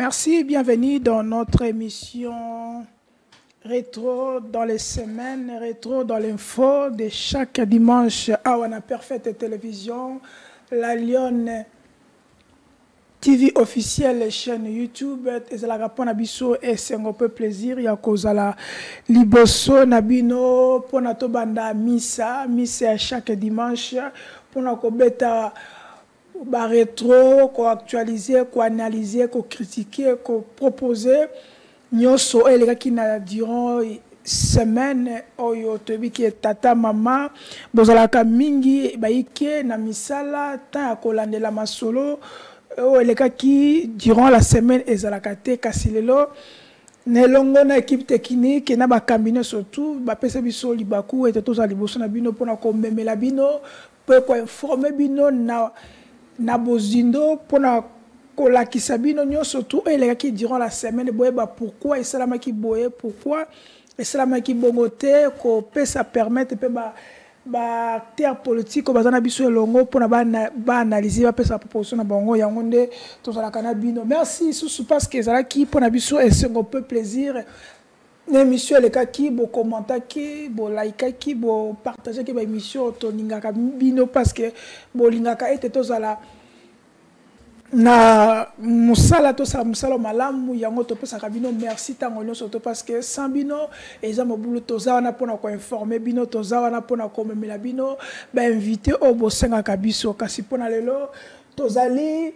Merci, bienvenue dans notre émission Rétro dans les semaines, Rétro dans l'info de chaque dimanche à Wana Parfaite Télévision, la Lyon TV officielle chaîne YouTube, et la rapon abisso et c'est un peu plaisir, il y a cause à la liboso nabino pour notre banda missa à chaque dimanche pour notre bêta. Ba rétro, ko actualiser, ko analyser, ko critiquer, ko proposer. Nyoso elega qui na durant semaine oyo tobi ki tata mama bozalaka mingi baike na misala ta kolandela masolo o elega qui durant la semaine ezalaka te kasi lelo nelongo na équipe technique na ba combiner surtout ba pesa biso libaku et tous ali boso na bino pona ko memela bino pour informer bino na bozindo pona kola kisabino nyo surtout et les qui durant la semaine boyeba pourquoi et cela qui boye pourquoi et cela qui bongote ko peut ça permettre pe ba terre politique ko bazana biso longo pona ba analyser ba pesa proposition na bango yango nde to za la kanabino merci sous parce que ça qui pona biso et c'est un peu plaisir. L'émission les cas qui bo commenter qui bo like qui bo partager qui ba émission to lingaka bino parce que bo lingaka était to zala na musala to sa musala malamu yango to pesa bino merci tango nyonso to parce que sans bino eza mobulu to za wana pona ko informer bino to za wana pona ko memela bino ba inviter au bo senga kabiso kasi pona lelo to zali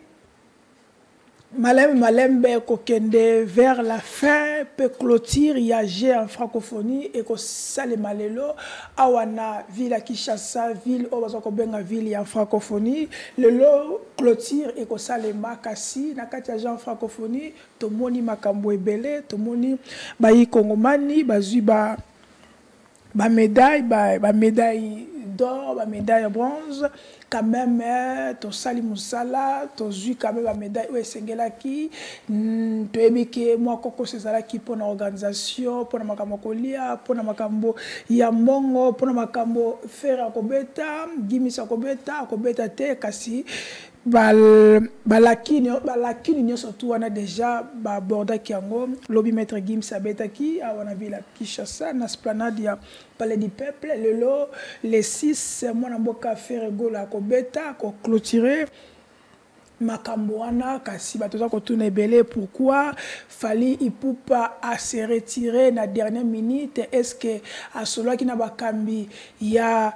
Malembe kokende vers la fin peut clôture yage en francophonie et ko sale malelo awana ville à Kinshasa ville au bazako benga ville en francophonie lelo clôture et ko sale makasi na kati ya en francophonie to moni makambo ebele to moni bayi kongomani bazui ba médaille d'or, ba médaille bronze, quand même, to sali musala, to zui quand même ba médaille ou esengela ki, to ebike moi koko sezala ki pour l'organisation, pour la makambo kolia, pour la makambo ya mongo, pour la makambo faire akobeta, gimisa akobeta te kasi balakini surtout on a déjà aborda kiango lobby maître Gim Sabetaki a on a vu la Kinshasa na esplanade ya palais du peuple lelo les 6 mois na mboka faire gola ko beta ko clôturer makambo wana kasi bato za ko tourner belé pourquoi fallait Ipupa à se retirer na dernière minute est-ce que à celui qui na bakambi ya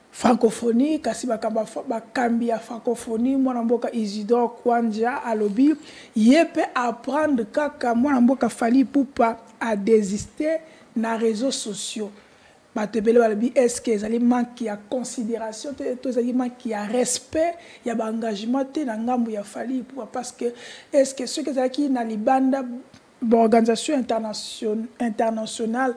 francophonie kasi bakambi ya francophonie mwana mboka Isidore Kwanja alobi yepe apprendre kaka mwana mboka Fally Ipupa a désister na réseaux sociaux batebele balobi est-ce que ezali manque ya considération to ezali manque ya respect ya ba engagement te na ngambo ya Fally Ipupa parce que est-ce que ceux qui ezali na libanda organisation internationale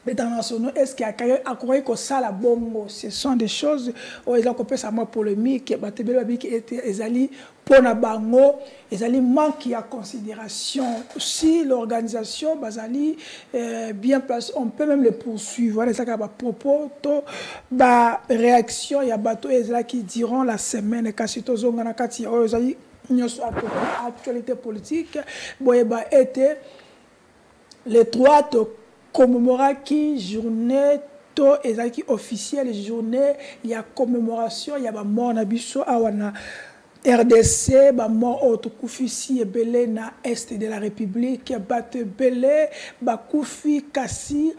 est-ce qu'il y a quoi que ça la bongo ce sont des choses où ils ont coupé ça moi polémique batebele babiki était ezali pona bango ezali manque ya considération si l'organisation bazali bien placée on peut même les poursuivre voilà ça ba propos to ba réaction ya bato ezala qui diront la semaine kasi to zonga na kati o ezali nyoso actualité politique boyeba était les trois commémorer qui journée to ezaki officielle journée il y a commémoration il y a ba mort na biso awana RDC ba mort autokufisi ebele na est de la République bate belé ba kufi kasi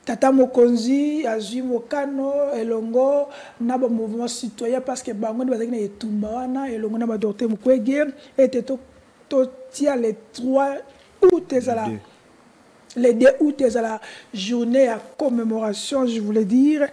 tata mokonzi azui mokano elongo na ba mouvement citoyen parce que bango ndi bazaki na etumba wana elongo na ba docteur Mukwege et to tia les 3 août ezala les 2 août est la journée à commémoration, je voulais dire.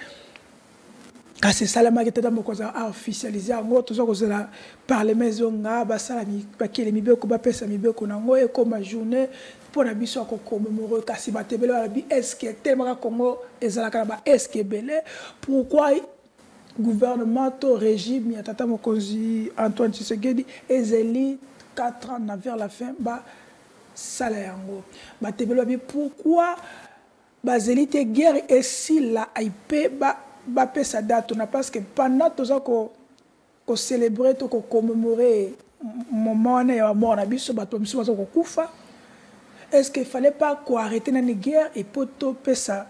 Car c'est ça la maquette a officialisé en gros, tout ça que la parlement zonga, basalami, bakele mibeko, bapesa mibeko nango et comme journée pour la biso à commémorer car si batebele la bi est-ce que tellement Congo ezala kanaba est-ce que belé pourquoi gouvernement to régime ya tata mokonzi Antoine Tshisekedi ezeli 4 ans vers la fin ba salayango batebelo bi pourquoi bazelite guerre et si la IP ba pesa date na parce que pendant tout ça ko célébrer to ko commémorer moment on est mort na biso bato biso bazo kokufa. Est-ce qu'il fallait pas arrêter na guerre et poto pesa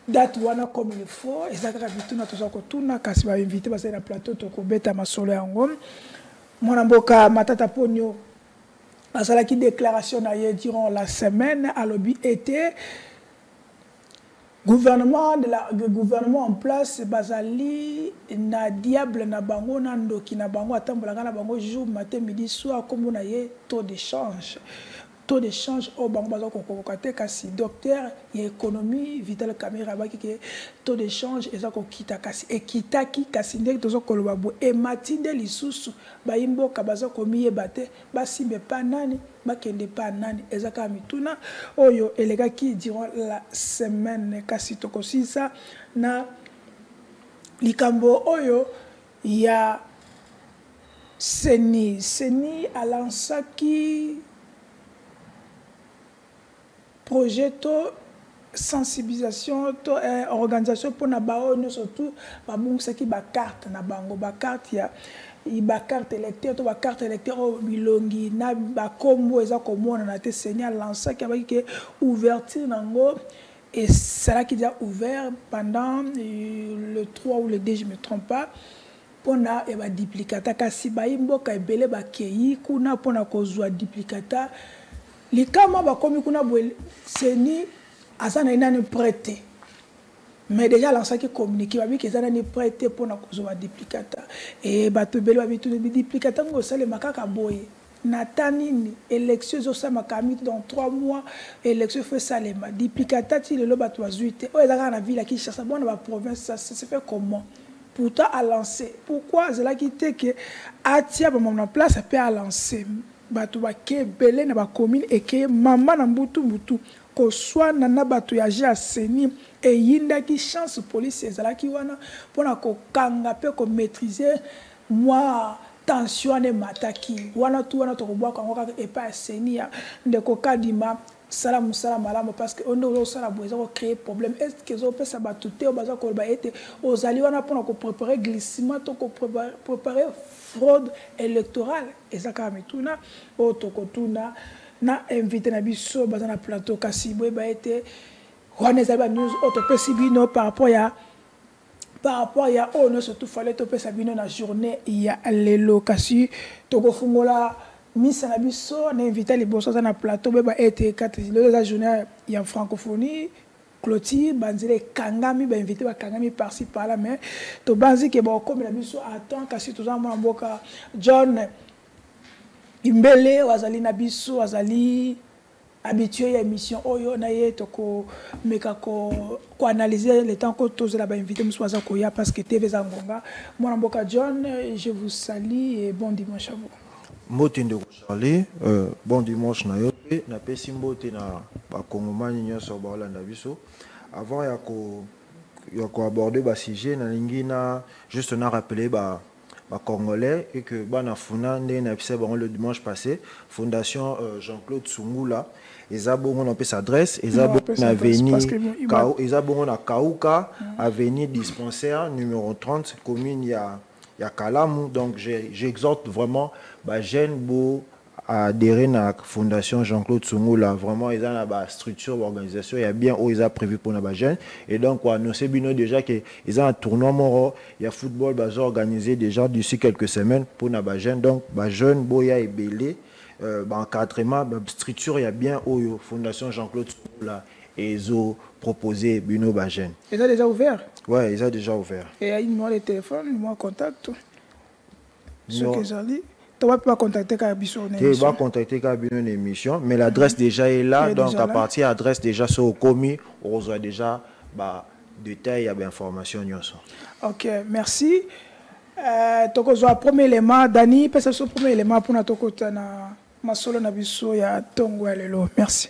date wana comme il faut et ça ka bituna to ko tuna kasi ba invité ba na plateau to ko beta masolo yango mwana mboka matata ponyo asala ki déclaration na hier durant la semaine à lobby était gouvernement en place bazali na diable na bango na ndoki na bango atambola na bango jour matin midi soir comme on a ye taux d'échange au bango bazo kokokate kasi docteur et économie Vital Kamerhe baki ke taux d'échange eza ko kita kasi ekitaki kasi ndeki tozo koloba bo e matinde lisusu ba imboka bazo komiye bate basimbe pa nani bakende pa nani eza ka mituna oyo elegaki durant la semaine kasi tokosisa na likambo oyo ya seni alansaki projet to sensibilisation to organisation pour na bao no surtout ba bungsaki ba carte na bango ba carte ya ba carte électeur to ba carte électeur o bilongi na ba kombo eza komona na te seigneur lansaki ba ki ouverture nango et cela qui déjà ouvert pendant le 3 ou le 2 je me trompe pas pona e ba duplicata kasi ba imboka ebele ba kei kuna pona kozwa duplicata likama bakomi kuna boye seni azana inani prêté mais déjà lansaki communiquer babi ke azana ni prêté pona kozwa duplicata et bato bele babi tout duplicata ngo sale makaka boye natanini élection zo sa makami dans 3 mois élection fait salema duplicata ti le bato bazuite o ezaka na ville qui cherche bon na province ça se fait comment pourtant à lancer pourquoi zela qui te que atia ba mon place peut à lancer bato bake belé na ba commune et que maman na mbutu ko soit na bato ya ja seni et yinda ki chance police ezala ki wana pona ko kanga pe ko maîtriser moi tension ne mataki wana tu wana to ko bwa ko ka e pa seni ya ndeko kadima salam malamu parce que on doit ça la besoin de créer problème est-ce que zo pesa batute o baza ko ba ete ozali wana pona ko préparer glissement to ko préparer fraude électorale ezaka mituna o to ko tuna na invité na biso baza na plateau kasi boy ba ete wana za ba news o to pesi bino par rapport ya oh non surtout fallait to pesa bino na journée ya lelo kasi to ko fungola Miss Nabiso, on a invité les bossons dans le plateau, mais été 4 la journée il y a francophonie, Clotilde, Banzile Kangami, bah invité Kangami par-ci par-là, mais to Banzi que bon comme Nabiso attend kasi tout ça mon boka John Imbele, Wazali Nabiso, Wazali habitué à l'émission Oyo naye toko meka ko analyser le temps que tous là ba invité Moussa Koya parce que TV Zangonga, mon boka John, je vous salue et bon dimanche à vous. Motinde Charlie, bon dimanche na yote na pesi mbote na bakongomani nyonso baolanda biso avant ya ko aborder ba sujet na lingina juste na rappeler ba congolais et que bana funa nde na pesa ba le dimanche passé fondation Jean-Claude Sungula ezabongo na pesa adresse ezabongo na avenue ezabongo na Kauka avenue dispensaire numéro 30 commune ya Kalamu. Donc j'exhorte vraiment bah jeune beau à adhérer à la fondation Jean-Claude Sungula. Vraiment ils ont la structure l'organisation il y a bien où ils ont prévu pour la jeune et donc nous c'est bien déjà que ils ont un tournoi moro il y a football bah organisé déjà d'ici quelques semaines pour la jeune donc bah jeune boya et belé encadrement structure il y a bien où fondation Jean-Claude Sungula et ils ont proposé Bino Bajen. Ils ont déjà ouvert? Ouais, ils ont déjà ouvert. Et il y a une numéro de téléphone, moi contact. Ce que j'ai dit, tu vas pas contacter Kabino en émission. Tu vas contacter Kabino en émission, mais l'adresse déjà est là, donc déjà à partir de l'adresse déjà sur le commis, on aura déjà détails et informations. Ok, merci. Donc, on a premier élément, Dani, parce que c'est le premier élément pour notre côté, ma solo na biso ya Tongo Lelo. Merci.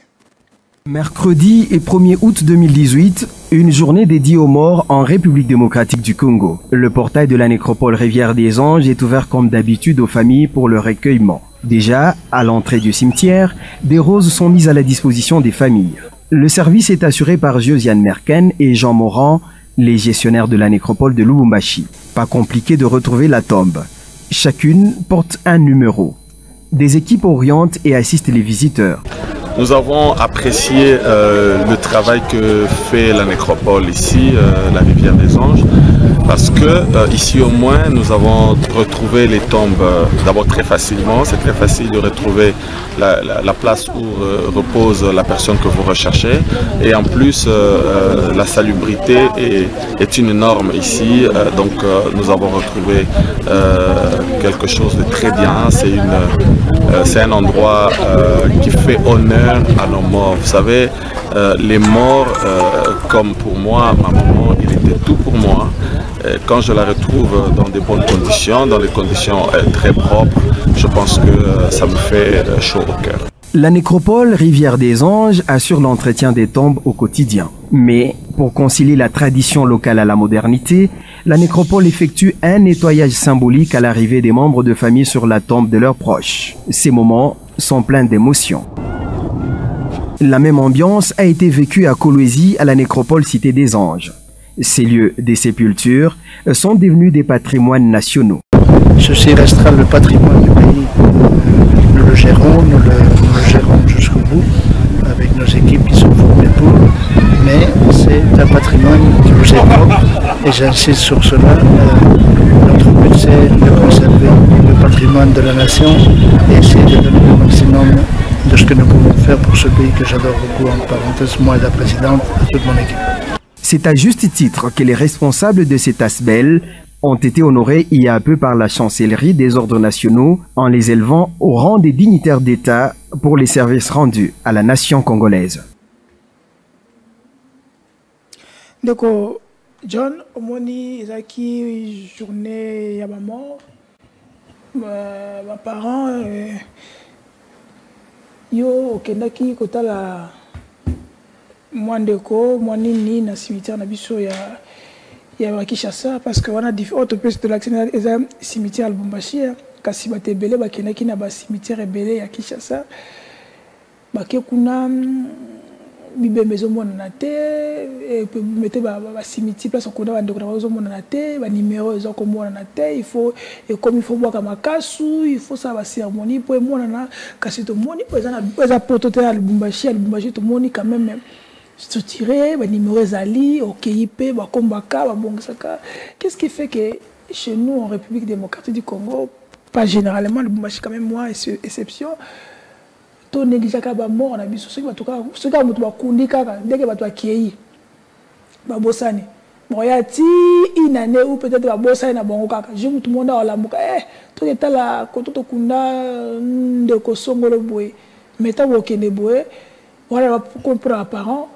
Mercredi et 1er août 2018, une journée dédiée aux morts en République démocratique du Congo. Le portail de la nécropole Rivière des Anges est ouvert comme d'habitude aux familles pour leur recueillement. Déjà, à l'entrée du cimetière, des roses sont mises à la disposition des familles. Le service est assuré par Josiane Merken et Jean Morand, les gestionnaires de la nécropole de Lubumbashi. Pas compliqué de retrouver la tombe. Chacune porte un numéro. des équipes orientent et assistent les visiteurs. Nous avons apprécié le travail que fait la nécropole ici, la rivière des Anges, parce que ici au moins nous avons retrouvé les tombes d'abord très facilement. C'est très facile de retrouver la place où repose la personne que vous recherchez, et en plus la salubrité est une norme ici, donc nous avons retrouvé quelque chose de très bien. C'est un endroit qui fait honneur à nos morts. Vous savez, les morts, comme pour moi, ma maman, il était tout pour moi. Quand je la retrouve dans des bonnes conditions, dans des conditions très propres, je pense que ça me fait chaud au cœur. La nécropole Rivière des Anges assure l'entretien des tombes au quotidien. Mais pour concilier la tradition locale à la modernité, la nécropole effectue un nettoyage symbolique à l'arrivée des membres de famille sur la tombe de leurs proches. Ces moments sont pleins d'émotions. La même ambiance a été vécue à Kolwezi, à la nécropole Cité des Anges. Ces lieux des sépultures sont devenus des patrimoines nationaux. Ceci restera le patrimoine du pays. Nous le gérons jusqu'au bout, avec nos équipes qui sont formées pour, mais c'est un patrimoine qui nous est propre, et j'insiste sur cela. Notre but, c'est de conserver le patrimoine de la nation et essayer de donner le maximum de ce que nous pouvons faire pour ce pays que j'adore beaucoup, en parenthèse, moi et la présidente, et toute mon équipe. C'est à juste titre que les responsables de cet ASBEL ont été honorés il y a peu par la chancellerie des ordres nationaux en les élevant au rang des dignitaires d'État pour les services rendus à la nation congolaise. Donc, John, omoni ezaki journée ya maman, mes parents, yo okendaki kotala mwandeko mwanini na cimetière na biso ya Kinshasa, parce que wana autre place de l'action eza cimetière Lubumbashi, kasi bato ebele bakendaki na ba cimetière ebele ya Kinshasa, bake kuna bibembe ezomonana te, mete ba cimetière place okunda bandeko na bazomonana te, ba numéro ezokomonana te, il faut bwaka makasu, il faut ça ba cérémonie po emonana, kasi tomoni po eza poto te ya Lubumbashi tomoni quand même structuré, ba numéro ezali, okeipe, ba kombaka, ba bongisaka. Qu'est-ce qui fait que chez nous en République démocratique du Congo, pas généralement, Lubumbashi quand même moi exception, to négligeaka ba mort na biso, soki batoka mutu bakundi kaka ndenge bato akei ba bosani. Bon ya ti une année ou peut-être ba bosani na bango kaka. Je mutu monda olamuka to etala koto kunda ndeko songolo boye. Meta bokende boye. Voilà pour les parents,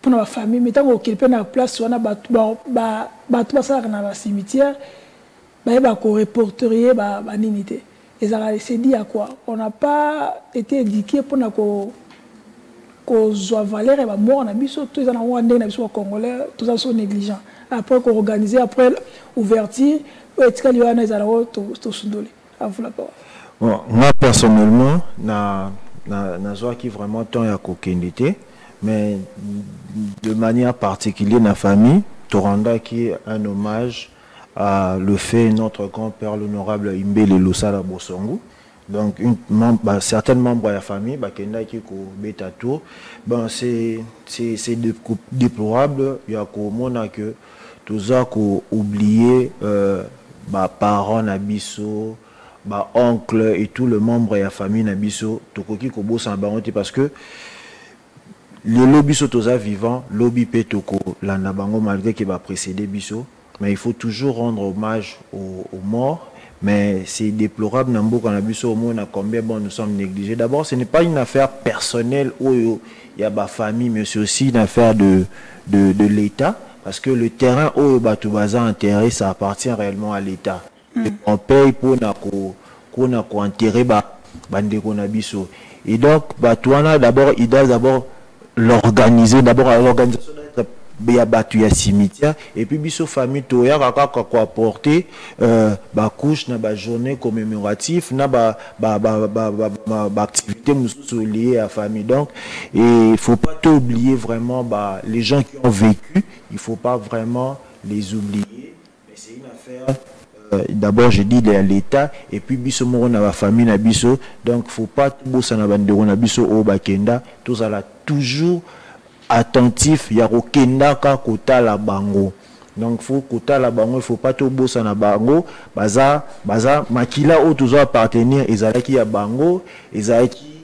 pour la famille, mais tant qu'on peut na place on a battu ça dans la cimetière, bah qu'on reporterier bah ninité. Et ça c'est dit à quoi? On n'a pas été éduqué pour na qu'on soit valeur et bah mort on a mis sur tous les endroits on a mis sur congolais, tous ça sont négligents. Après qu'on organise après ouverture, est-ce qu'il y a des endroits tout sundolé? À vous la parole. Bon, moi personnellement na qui vraiment tant ya kokendité, mais de manière particulière la famille Toranda qui est un hommage à le fait notre grand-père l'honorable Imbele Losala Bosongo. Donc certains membres de la famille bakenda qui ko beta tour, ben c'est déplorable, il y a komona que tout ça ko oublier parents nabiso ba oncle et tout le membre de la famille nabiso tokoki kobo sans baronté, parce que le lobby sotoza vivant lobby petoko la nabango malgré qu'il va précéder biso, mais il faut toujours rendre hommage aux morts. Mais c'est déplorable namboka nabiso au moins combien bon nous sommes négligés. D'abord, ce n'est pas une affaire personnelle où il y a ba famille, mais c'est aussi une affaire de l'État, parce que le terrain où Batubaza enterré, ça appartient réellement à l'État. On paye pour enterrer bandeko na biso. Et donc Batouana d'abord il doit d'abord l'organiser, d'abord l'organisation ya batu ya cimetière, et puis biso famille toya kaka ko apporter couche na ba journée commémorative na ba activité liée à famille. Donc et il faut pas oublier vraiment les gens qui ont vécu, il faut pas vraiment les oublier, mais c'est une affaire d'abord je dis l'État et puis biso moko na ba famille na biso, donc faut pas tout bossa na bandeko na biso o bakenda, tout ça là toujours attentif ya kokenda ka kota la bango. Donc faut kota la bango, il faut pas tout bossa na bango, baza makila o toujours appartenir ezalaki ya bango, ezalaki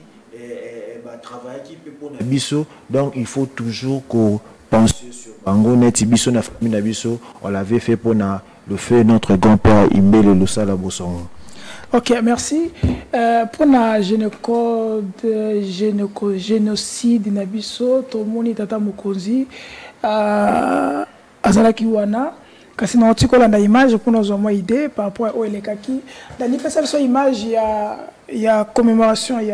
ba travailler qui peut pour na biso, donc il faut toujours qu'on pense sur bango net biso na famille na biso, on l'avait fait pour na le fait notre grand-père Imbele Losala Bosongo. Ok, merci. Pour la génocide Nabiso, Tomoni Tata Mukonzi, Azalaki Wana, kasi na otikola na image pour nous avoir idée par rapport à Oelekaki. Dans les image, il y a commémoration, il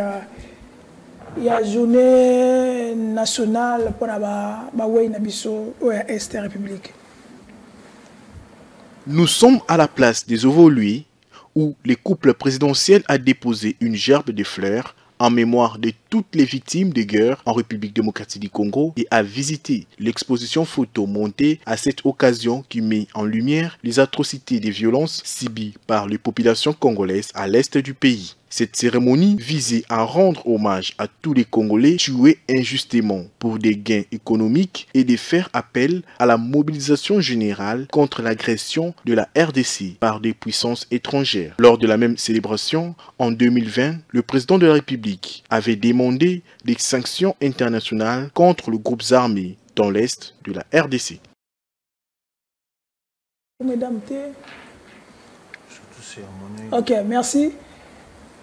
y a journée nationale pour la Nabiso ou Est République. Nous sommes à la place des Ovoluis, où le couple présidentiel a déposé une gerbe de fleurs en mémoire de toutes les victimes de guerre en République démocratique du Congo et a visité l'exposition photo montée à cette occasion qui met en lumière les atrocités des violences subies par les populations congolaises à l'est du pays. Cette cérémonie visait à rendre hommage à tous les Congolais tués injustement pour des gains économiques et de faire appel à la mobilisation générale contre l'agression de la RDC par des puissances étrangères. Lors de la même célébration, en 2020, le président de la République avait demandé des sanctions internationales contre les groupes armés dans l'est de la RDC. Ok, merci.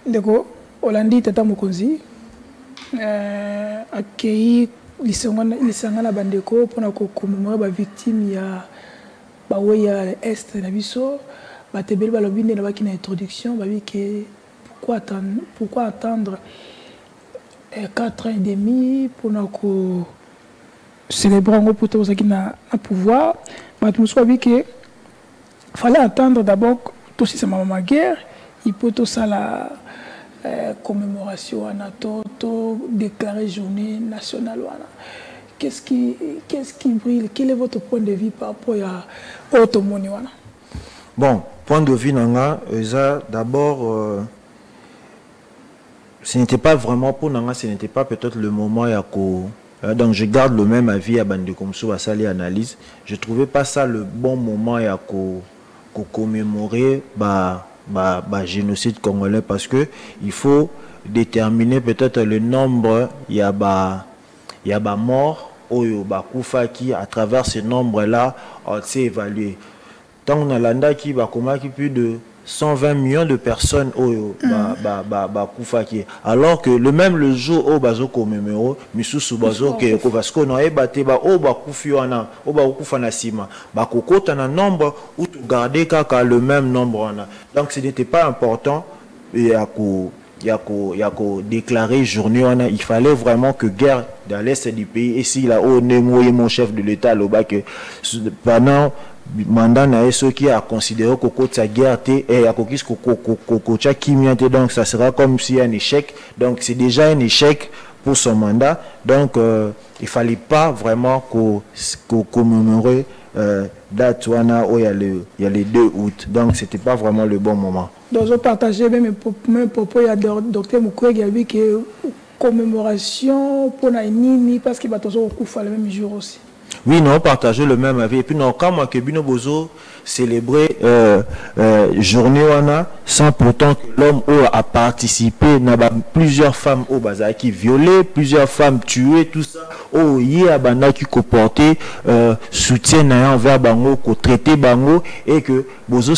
Ndeko Olandi Tata Mukonzi accueilli lisangana bandeko pour commémorer ba victime ya bawe ya est na biso batebeli balobi nde na baki na introduction babi que pourquoi attendre 4 ans et demi pour ko célébrer ngo pour tous qui na pouvoir bato muso babi que fallait attendre d'abord tout si c'est ma guerre il peut tout ça la commémoration à to déclarer journée nationale. Qu'est-ce qui brille? Quel est votre point de vue par rapport à Otomoni? Bon, point de vue nanga, d'abord, ce n'était pas vraiment pour nanga, ce n'était pas peut-être le moment donc je garde le même avis à Bande comme ça, à Sali analyse. Je trouvais pas ça le bon moment commémorer génocide congolais parce que il faut déterminer peut-être le nombre il y a mort ou kufa qui à travers ce nombre là on s'est évalué tant on a landa qui plus de 120 millions de personnes alors que le jour au bazo commémore misusu bazo que parce qu'on a ébatté kufa na sima kokota na nombre ou garder le même nombre donc ce n'était pas important déclarer journée il fallait vraiment que guerre dans l'est du pays et si là mon chef de l'état que pendant mandat na ceux qui a considéré que sa guerre et donc ça sera comme si un échec donc c'est déjà un échec pour son mandat donc il fallait pas vraiment commémorer date où il y a les 2 août donc c'était pas vraiment le bon moment. Donc je partageais même propos il y a docteur Mukwege a dit que commémoration pour na nini parce qu'il va toujours le même jour aussi. Oui, non, partager le même avis. Et puis, non, quand moi, que Bino Bozo célébrer journée sans pourtant que l'homme a participé, n'a pas plusieurs femmes au bazar qui violées, plusieurs femmes tuées, tout ça. Oh, il y a banda qui comportait soutien envers Bango, qu'on traitait Bango, et que Bozo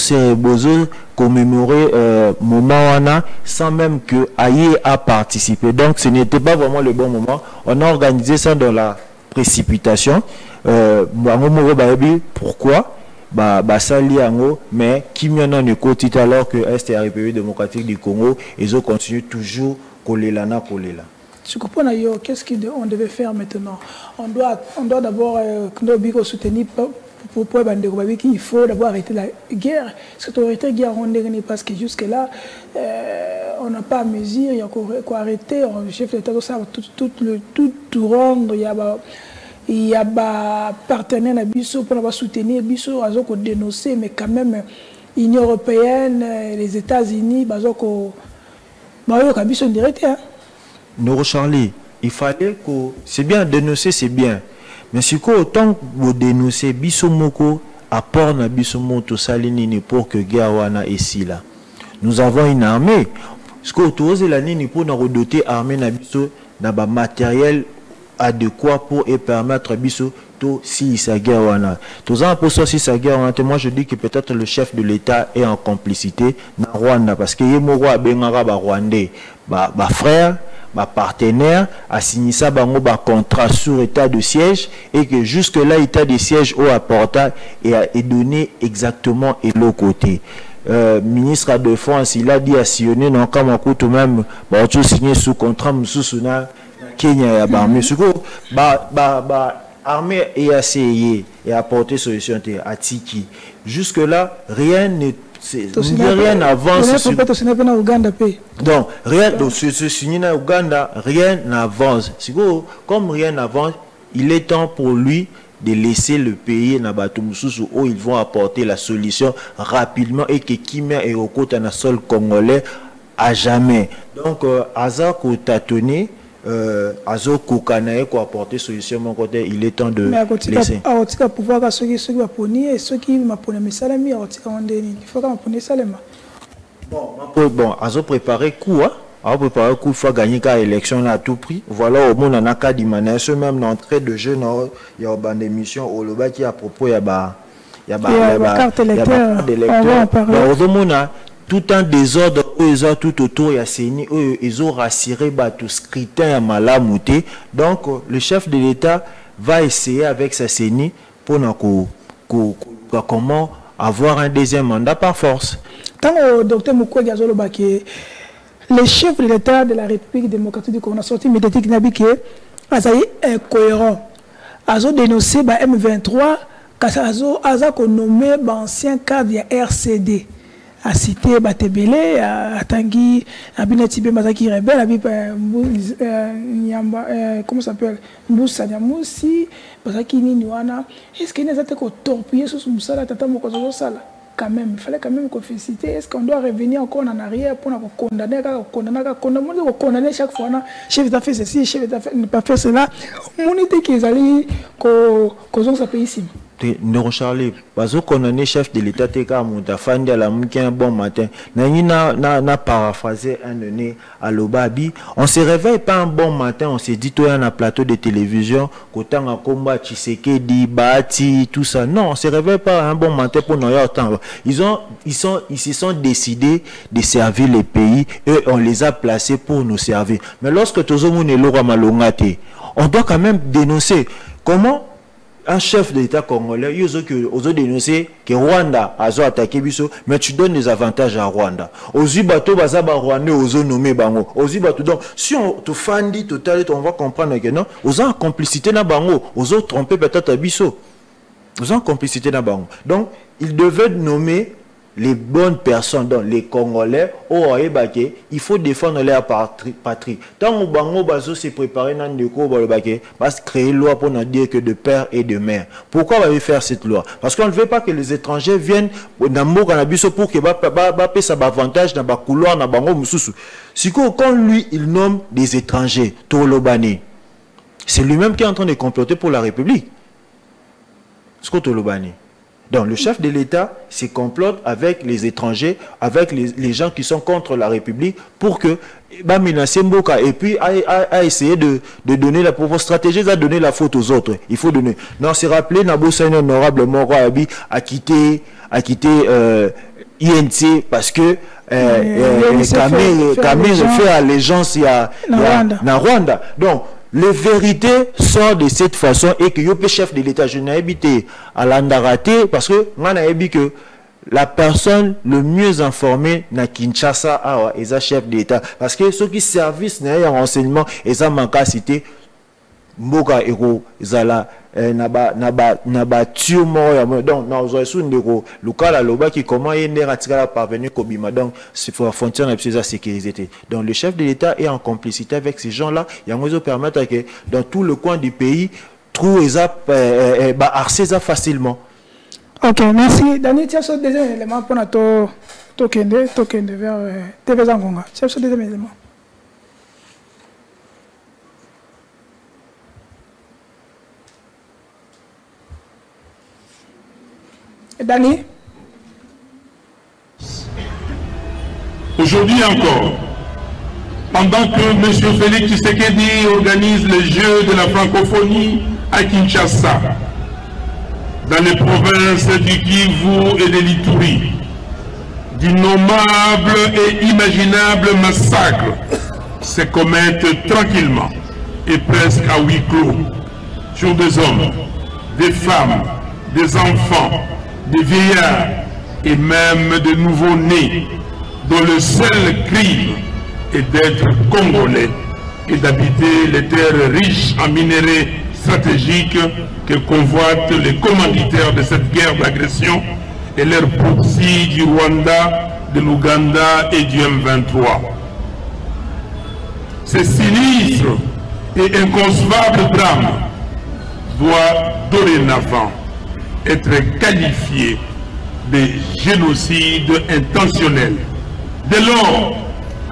commémorer moment sans même que Aïe a participé. Donc, ce n'était pas vraiment le bon moment. On a organisé ça dans la précipitation. Pourquoi mais qui m'en ne côté alors que est la République démocratique du Congo ils ont continué toujours coller là. Je comprends d'ailleurs qu'est-ce qu'on devait faire maintenant. On doit d'abord soutenir pour il faut d'abord arrêter la guerre. Parce que arrêter la guerre parce que jusque là on n'a pas à mesure, il y a quoi arrêter. Le chef de l'État doit tout rendre. Il y a des partenaires pour soutenir, dénoncer, mais quand même, l'Union européenne, les États-Unis, Noro Charlie, il fallait que c'est bien dénoncer, c'est bien. Mais si autant que vous dénoncez Bissomoko, apport na Bissomoto Salinini pour que Gawana est ici là. Nous avons une armée. Ce que vous avez la ligne pour nous doter armée na Bisso na ba matériel adéquat pour permettre à Bisso to si sa guerre wana. Tous en pour ça si sa guerre wana, moi je dis que peut-être le chef de l'État est en complicité na Rwanda parce que yemoko abengara ba Rwandais, ba frère, ba partenaire a signé ça bango ba contrat sur état de siège et que jusque là état de siège au apporta et a donné exactement et l'autre côté. Ministre de la Défense il a dit à Sionné non comme tout même ba tout signé sous contrat mususu na Kenya ya ba mais armée et essayé et apporter solution à Tiki. Jusque là rien n'avance. Donc rien donc ce signé na Uganda rien n'avance. Comme rien n'avance, il est temps pour lui de laisser le pays na Batumususu où ils vont apporter la solution rapidement et que Kimia et Okota na sol congolais à jamais. Donc Azako Tatone Azo Kokanae pour apporter solution mon côté, il est temps de laisser. Mais pouvoir ceux qui et ceux qui m'appellent Salami, il faut qu'on Salama. Bon, Azo préparer coup, il faut gagner l'élection à tout prix. Voilà au monde en a cas d'immanence, même l'entrée de jeunes, il y a une émission au Loba qui à propos, il y a carte électeur. Tout un désordre, tout autour, il y a Séni, ils ont rassuré tout scrutin à Malamouté. Donc, le chef de l'État va essayer avec sa Séni pour comment avoir un deuxième mandat par force. Tant que Dr Mukwege Azolobaki, le chef de l'État de la République démocratique du Congo a sorti médiatique Nabike, Azaï incohérent. Azo dénoncé M23, Azo nommé ancien cadre de RCD. A cité Batebele, à Tanguy, à Binatibé Mazaki Rebelle, à comment ça s'appelle Mboussa Niamoussi, Bazaki Niwana. Est-ce qu'il y a des torpillés sur ce sala, Tata Mokozo Sala? Quand même, il fallait quand même qu'on félicite. Est-ce qu'on doit revenir encore en arrière pour condamner chaque fois? Chef d'affaires ceci, chef d'affaires ne pas faire cela. On était qu'ils allaient qu'on s'appelle ici. Noro Charlie, parce qu'on est chef de l'État, Fandi à la un bon matin. Na paraphrasé un donné à l'Obabi. On se réveille pas un bon matin, on se dit toi un plateau de télévision, qu'autant à combat Tshisekedi, Bati, tout ça. Non, on se réveille pas un bon matin pour nous temps. Ils se sont décidés de servir les pays et on les a placés pour nous servir. Mais lorsque Tozomoun est Laura Malongate, on doit quand même dénoncer comment un chef de l'État congolais, il a dénoncé que Rwanda a attaqué Bisso, mais tu donnes des avantages à Rwanda. Ozu bato bazaba Rwanda, ozo nommé bango. Ozu bato donc si on te fandi total, on va comprendre que non, ozo en complicité na bango, ozo tromper peut-être à Bisso. Ozo en complicité na bango. Donc il devait nommer les bonnes personnes, donc les Congolais, il faut défendre leur patrie. Tant que Bango Bazo s'est préparé dans le cours, va se créer une loi pour nous dire que de père et de mère. Pourquoi on va faire cette loi? Parce qu'on ne veut pas que les étrangers viennent dans le cannabis pour qu'ils aient ça avantage dans le couloir, dans Bango Moussoussou. Si quand lui, il nomme des étrangers, Tolobani, c'est lui-même qui est en train de comploter pour la République. C'est quoi Tolobani? Donc le chef de l'État se complote avec les étrangers, avec les gens qui sont contre la République pour que menacer Mboka et puis à essayer de donner la stratégie, à donner la faute aux autres. Il faut donner. Non, c'est rappelé, Nabo Saïn honorable Moro Abi a quitté INC parce que Kamé fait allégeance à Rwanda. Donc la vérité sort de cette façon et que le chef de l'État, je n'ai habité à l'Andaraté parce que moi j'ai dit que la personne le mieux informée na Kinshasa est un chef de l'État parce que ceux qui service n'a renseignement et ça manque à citer Mboka Ero Zala naba tue mort donc na ozoesu ndeko lukala loba qui comment yende ratika parvenu kobima donc c'est pour frontière na pisa sécurité. Donc le chef de l'État est en complicité avec ces gens-là, il y a moyen permettre que dans tout le coin du pays trouver ça harcer ça facilement. Ok, merci. Dani, tu as ce deuxième élément pour notre token vers TV Zangonga. Tu as ce deuxième élément. Dani? Aujourd'hui encore, pendant que M. Félix Tshisekedi organise les Jeux de la francophonie à Kinshasa, dans les provinces du Kivu et de l'Ituri, d'innommables et imaginables massacres se commettent tranquillement et presque à huis clos sur des hommes, des femmes, des enfants, des vieillards et même de nouveaux-nés, dont le seul crime est d'être congolais et d'habiter les terres riches en minerais stratégiques que convoitent les commanditaires de cette guerre d'agression et leurs proxys du Rwanda, de l'Ouganda et du M23. Ce sinistre et inconcevable drame doit dorénavant être qualifié de génocide intentionnel. Dès lors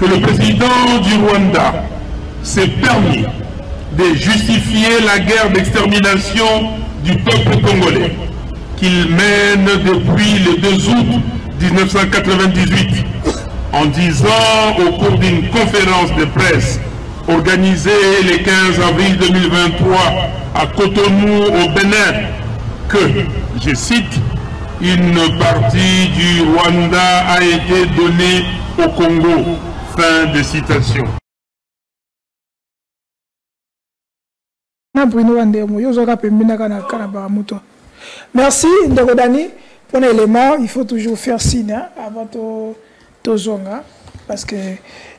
que le président du Rwanda s'est permis de justifier la guerre d'extermination du peuple congolais qu'il mène depuis le 2 août 1998 en disant au cours d'une conférence de presse organisée le 15 avril 2023 à Cotonou au Bénin que, je cite, une partie du Rwanda a été donnée au Congo. Fin de citation. Merci, Ndogodani. Pour l'élément, il faut toujours faire signe avant de zonga, parce que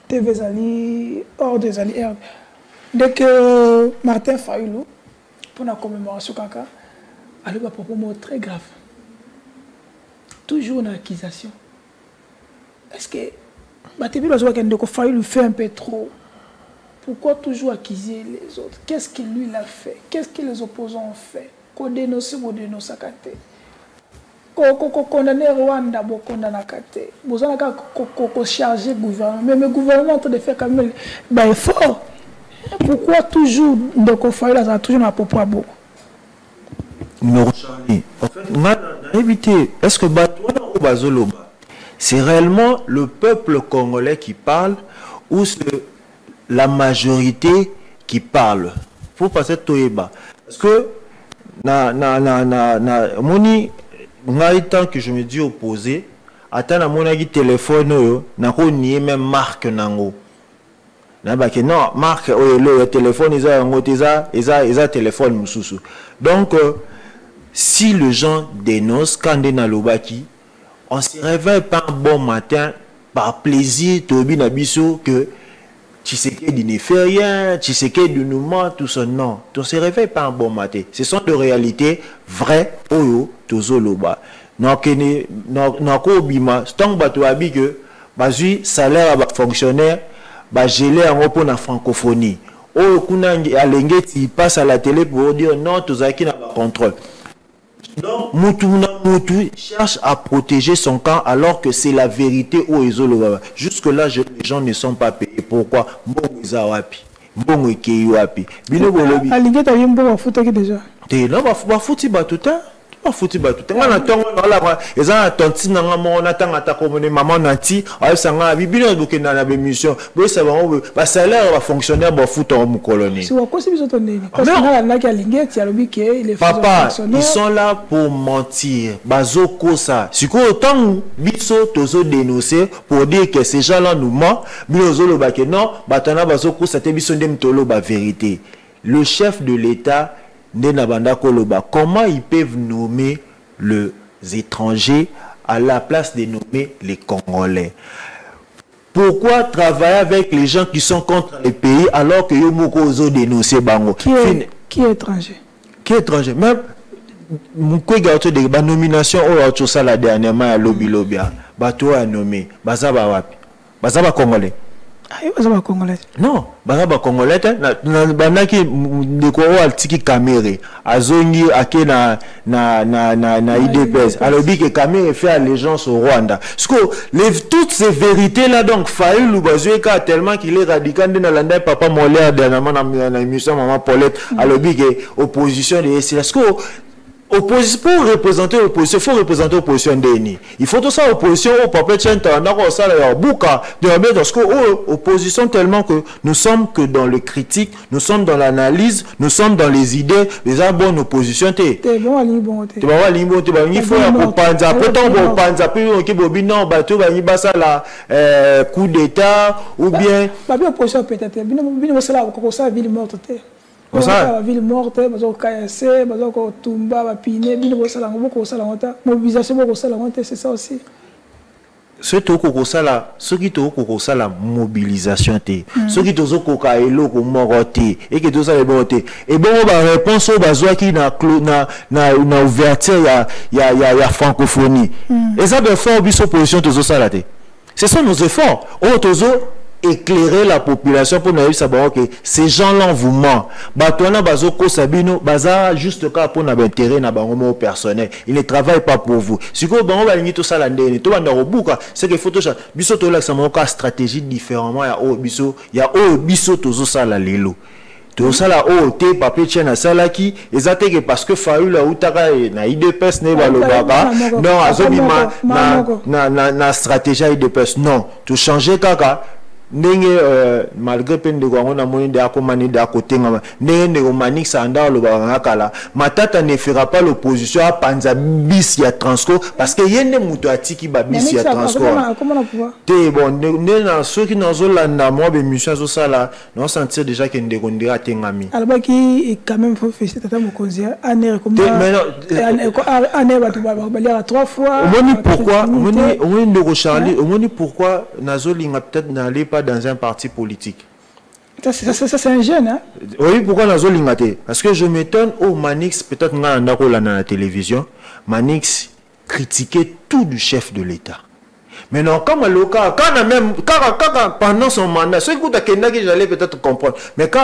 TV Zali, hors des alliés. Dès que Martin Fayoulou, pour la commémoration, Kaka, a eu un propos très grave. Toujours une accusation. Est-ce que Fayoulou fait un peu trop? Pourquoi toujours accuser les autres? Qu'est-ce que lui a fait? Qu'est-ce que les opposants ont fait? Qu'on dénonce ou dénonce à côté? Qu'on condamne Rwanda, qu'on condamne à côté. Vous avez chargé le gouvernement. Mais le gouvernement est en train de faire quand même un effort. Pourquoi toujours Fayoulou a toujours un propos à beaucoup? En fait, on a évité. Est-ce que c'est réellement le peuple congolais qui parle ou c'est la majorité qui parle? Il faut passer Toyeba. Parce que moni tant que je me dis opposé, attends mon téléphone nié même marque nango. Non, marque le téléphone ils téléphone mususu. Donc si les gens dénoncent quand on est lobaki, on se réveille pas un bon matin par plaisir Tobi Nabiso que Tshisekedi ne fait rien, Tshisekedi nous ment, tout ça. Non, on se réveille pas un bon matin. Ce sont des réalités vraies. Oyo tozo loba. Nako bima, stong bato abi que bazui salaire à fonctionnaire, ba gelé en pour la francophonie. Oyo kuna alengeti passe à la télé pour dire non, tozaki na contrôle. Donc, Moutou cherche à protéger son camp alors que c'est la vérité au Ezolo. Jusque-là, les gens ne sont pas payés. Pourquoi? Mbongo Izawapi. Mbongo Ikeyuapi. Bino Bolobi. Alingue ta bien mbongo foutu déjà. Non, ba foutu batuta. Ba foutu batuta. Ngana tongo la eza tonti na ngamo na tanga ta komone maman nanti, ay sanga bibino boke na la mission. Bo ça ba salaire ba fonctionnaire ba foutu en colonie. Si wa kosi biso tonné. Parce que là qui alingue ti alobi ke il est papa, ils sont là pour mentir. Bazoko ça. Siko autant biso tozo dénoncer pour dire que ces gens-là nous mentent, biso lo ba ke non, batana bazoko ça te biso ndem tolo ba vérité. Le chef de l'État comment ils peuvent nommer les étrangers à la place de nommer les Congolais? Pourquoi travailler avec les gens qui sont contre les pays alors que Yomoko Ozo dénoncé Bango? Qui est étranger? Qui est étranger? Même la nomination au la dernièrement à Lobby Lobby, Bato a nommé Bazaba Wapi, Bazaba Congolais. Ils Congolais. Non, Baraba Congolais, Banaki de Koro Altiki Kamere, Azongi Ake na IDPS. Alors dit que Kamere fait allégeance au Rwanda. Parce que toutes ces vérités là donc Faïl Loubazueka tellement qu'il est radical dans l'Anda papa Molaire dernièrement dans l'émission Maman Paulette. Alors dit que opposition de SLS. Parce que pour représenter l'opposition, il faut représenter l'opposition d'Eni. Il faut tout ça opposition au peuple tchèque, on a ça là, bouca, parce que opposition tellement que nous sommes que dans le critique, nous sommes dans l'analyse, nous sommes dans les idées, les bonnes oppositions. Il faut panza, peut-être panza, puis on qui non, bateau, basa la coup d'état ou bien. Opposition peut-être, bien ça là, ça ville morte. La ville morte, c'est ça aussi. Ce qui est la mobilisation, ce qui est et que tout ça est bon. Et bon, la réponse au besoin qui na ouverture, il y a francophonie. Et ça, ben, faire une opposition, ce sont nos efforts. Éclairer la population pour nous savoir que ces gens-là vous mentent. Batouana bazoko sabino baza juste cas pour n'avoir intérêt na bango personnel. Ils ne travaillent pas pour vous. Si vous bango balingi tout ça l'année, tout banda robuka, c'est que photo ça. Biso to là ça monka stratégie différemment ya o biso, ya o biso tozo ça la lelo. Tout ça là o te papier tient na sala qui exacté que parce que faulu la utaka na IDPS ne balobaka non azobima na stratégie IDPS non. Tout changer kaka malgré peine de on a moyen de accompagner de côté de Romanix Sanda le Barakala Matata ne fera pas l'opposition à Panza bis ya Transco parce que yende muto atiki ba bis ya Transco te bon ne ceux qui nous ont landa moi be mission so sala non sentir déjà que ndeko ndira tengami alors qui quand même faut féliciter tata Mokonzi année comme année ba balia 3 fois on ndeko Charlie on pourquoi nazolinga peut-être n'aller pas dans un parti politique. Ça c'est un jeune, hein? Oui, pourquoi nous avons parce que je m'étonne au Manix, peut-être qu'on a dans la télévision, Manix critiquait tout du chef de l'État. Mais non, comme le cas, pendant son mandat, ce que j'allais peut-être comprendre, mais quand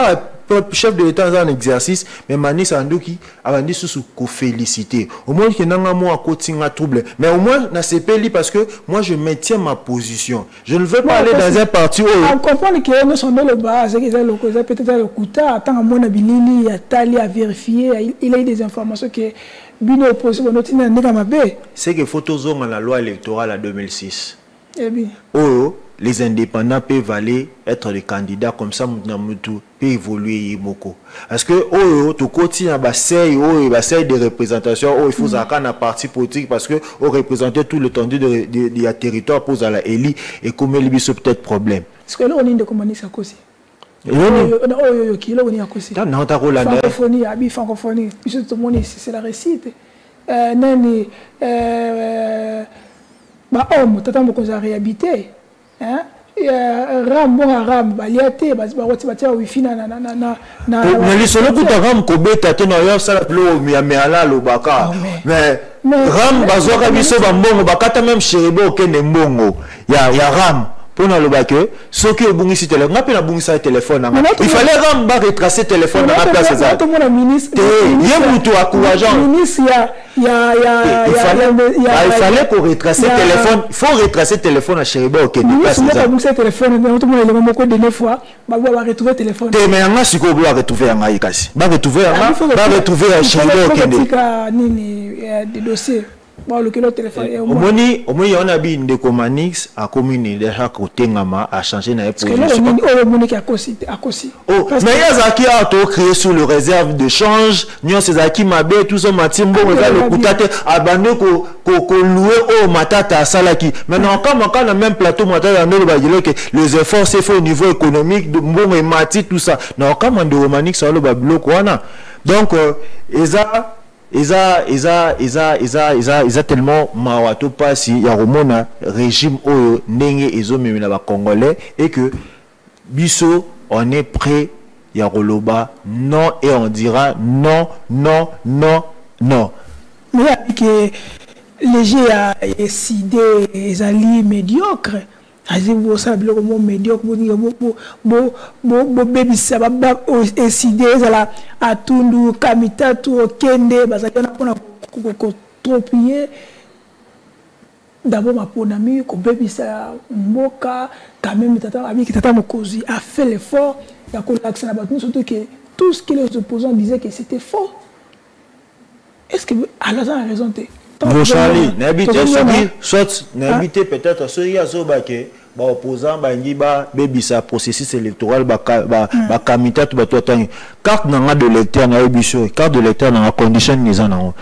le chef de l'État est en exercice, mais Manix Andouki a dit sous féliciter. Au moins, qu'il y a un coaching à trouble. Mais au moins, je ne parce que moi, je maintiens ma position. Je ne veux pas aller dans un parti où. On comprend que nous sommes dans le bas, peut-être le Kouta, attends à mon abilité, à Tali, à vérifier, il a eu des informations que. C'est que photos ont la loi électorale en 2006. Oh, les indépendants peuvent aller être des candidats comme ça, peut évoluer beaucoup. Parce que tout côté à bassin de représentation, il faut un parti politique parce que représenter tout l'étendue de la territoire pose à la élite et comme il y a peut-être problème. Est-ce que là on est de communiquer ça aussi? Francophonie, c'est la récite. Nani, homme, tata Mokonzi a réhabité. Ram, bon ram, baliate, batia wifi na. Mais solo kuta ram kobeta te na yo sala plo mi amela lo baka. Mais ram bazoka biso ba mbongo bakata même cheribo okende mbongo. Ya ram. Pour nous le que ceux qui ont bungisi téléphone, on a bungisi téléphone. Il fallait rendre retracer téléphone dans la place de ça. Il fallait qu'on retrace téléphone. Il faut retracer téléphone à Chéribo. On va retrouver téléphone. Mais on a su qu'on va retrouver un maïkasi. Va retrouver un Chéribo. Des dossiers. Bon, le téléphone. On a bien des Manix à commune déjà côté ngama a changé na position. Oh, mais il y a Zaki a tout créé sous le réserve de change. Nyon c'est Zaki Mabé tout ça matimbo le kutate abandé ko louer au matata salaki. Maintenant comme on a même plateau matata no ba dire que les efforts c'est fait au niveau économique de bon et mati tout ça. Non comme on de Manix ça le ba bloc wana. Donc ils a tellement mawato pasi ya romona régime oyo ndenge ezomemela ba congolais et que biso on est prêt ya roloba non et on dira non. Mais que les gens a décidé les alliés médiocres Azi bo ça bilo mo médiocre bo baby ça ba décider ça à tundu kamita tu okende bazakana pona ko tropier d'abord ma ponami ko baby ça mboka quand même tata avec tata mokozi a fait l'effort il y a l'accent à battre surtout que tout ce que les opposants disaient que c'était faux. Est-ce que Alassane a raison? Bon Charlie, n'habite soit n'habite peut-être ceux qui sont baqués, opposant bangiba baby ça processus électoral ba kamita tu ba to tangi carte nanga de lecteur na ebiso carte de lecteur na condition nisa na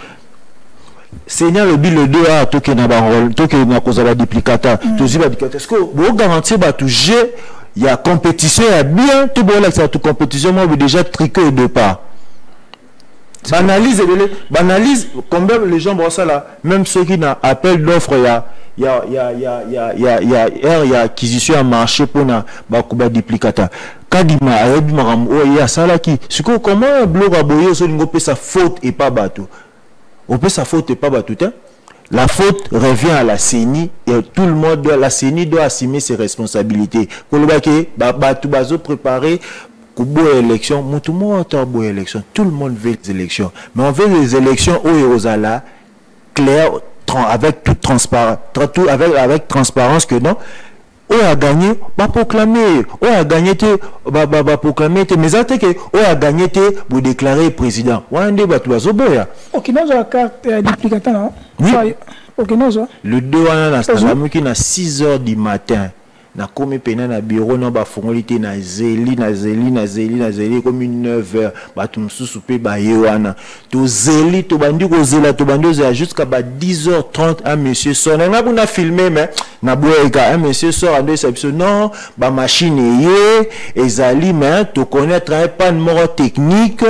Seigneur le bill 2 a toke na ba rôle toke na koza ba duplicata to ziba duplicata est-ce que bo garantir ba toucher il y a compétition il y a bien tout bon là ça toute compétition moi déjà triqué au départ. Banalise combien les gens voient ça là, même ceux qui n'ont appel d'offres, il y a acquisition à marché pour na bakuba duplicata. Kadima ayebi maram il y a ça là qui ce que comment un blog aboyer sur une sa faute et pas bateau. On peut sa faute et pas bateau hein? La faute revient à la CENI et tout le monde doit la CENI doit assumer ses responsabilités. Kolobake bateau bazo préparer élection, tout le monde veut les élections, mais on veut les élections où ils sont clair, avec toute transparence, avec transparence que non, où a gagné, pas proclamer, où a gagné, proclamer, mais ça que où a gagné, pour déclarer président. Ok, non, la carte duplicata, non? Oui. Ok, non, le 2 on a 6 heures du matin. Na komi pena na bureau na ba fongolité na zeli comme 9h ba tumsusu pe ba yewana to zeli to bandi ko zela to bandi za jusqu'à ba 10h30 à monsieur sort na buna filmer mais na boyeka un monsieur sort en déception non ba machine yé ezali mais to connaître pas de mort technique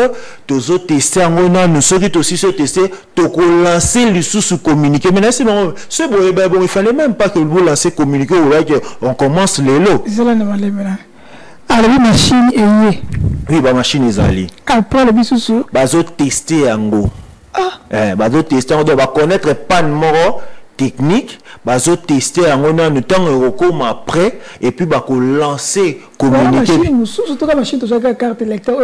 to zo tester ngona nous ceux qui aussi se tester to ko lancer le sous communiquer mais c'est bon ce bon il fallait même pas que vous lancer communiquer on commence les lots. Alors la machine est oui la machine est allée. Après le bisou bazo tester ango. Bazo tester on doit connaître pas de mort technique bazo tester ango na nous temps recours après et puis ba ko lancer communiquer. Machine surtout la machine to la carte électeur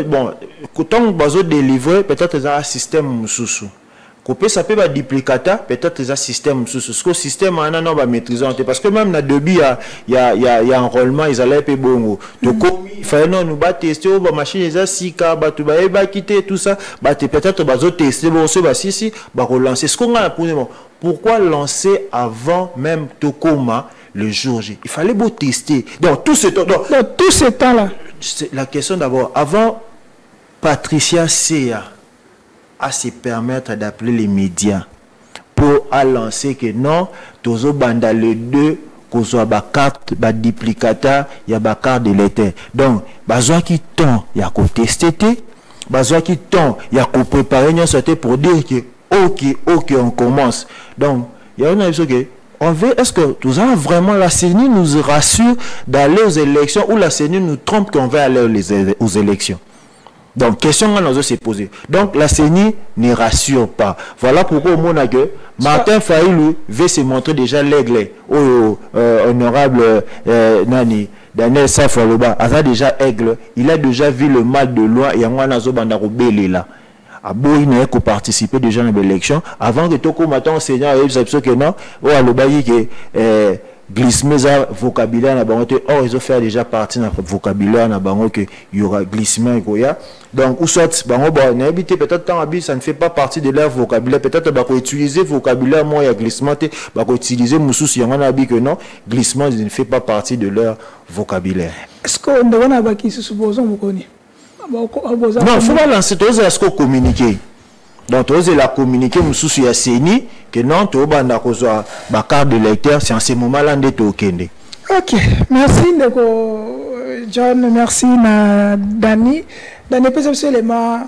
bon quand bazo délivrer peut-être un système sous ça peut être duplicata, peut-être un système sous ce système on a non ba maîtriser parce que même na début il y a enrôlement ils allaient payer bongo donc il fallait non nous ba tester ba machine les sika ba tu ba quitter tout ça ba peut-être ba zo tester bon ce ba si ba relancer ce qu'on a pourquoi lancer avant même Tokoma le jour J il fallait beau tester donc tout ce temps dans tout ce temps là c'est la question d'abord avant Patricia Seya à se permettre d'appeler les médias pour lancer que non, tozo banda le 2 qu'on soit ba carte ba duplicata ya ba carte de l'été. Donc bazwa qui temps ya ko tester bazwa qui temps ya ko préparer une sortie pour dire que OK on commence. Donc il y a une chose que on veut est-ce que tout ça vraiment la CENI nous rassure d'aller aux élections ou la CENI nous trompe qu'on va aller aux élections. Donc, question qu'on a se poser. Donc, la CENI ne rassure pas. Voilà pourquoi au monde que Martin Fayulu veut se montrer déjà l'aigle. Honorable Nani, Daniel Safoloba, a déjà aigle. Il a déjà vu le mal de loi et on a Zobandarobele là. A beau il n'a pas participé déjà à l'élection. Avant que Toko Maton Seigneur ait dit que non, ou à l'obayi que glissement vocabulaire na bango or ils ont fait déjà partie dans vocabulaire na bango que il y aura glissement et quoi donc ou soit bango ba n'habiter peut-être tant habit ça ne fait pas partie de leur vocabulaire peut-être ba ko utiliser vocabulaire moi ya glissement ba ko utiliser mususu yango na habit que non glissement ne fait pas partie de leur vocabulaire est-ce qu'on doit ba qui se supposons vous connaît non faut pas lancer tous est-ce qu'on communiquer. Donc, tu as la communiquer sur la CENI que non, tu as la carte de lecteur, c'est en ce moment-là que tu as. Ok, merci John, merci Dani. Dani, peut-être seulement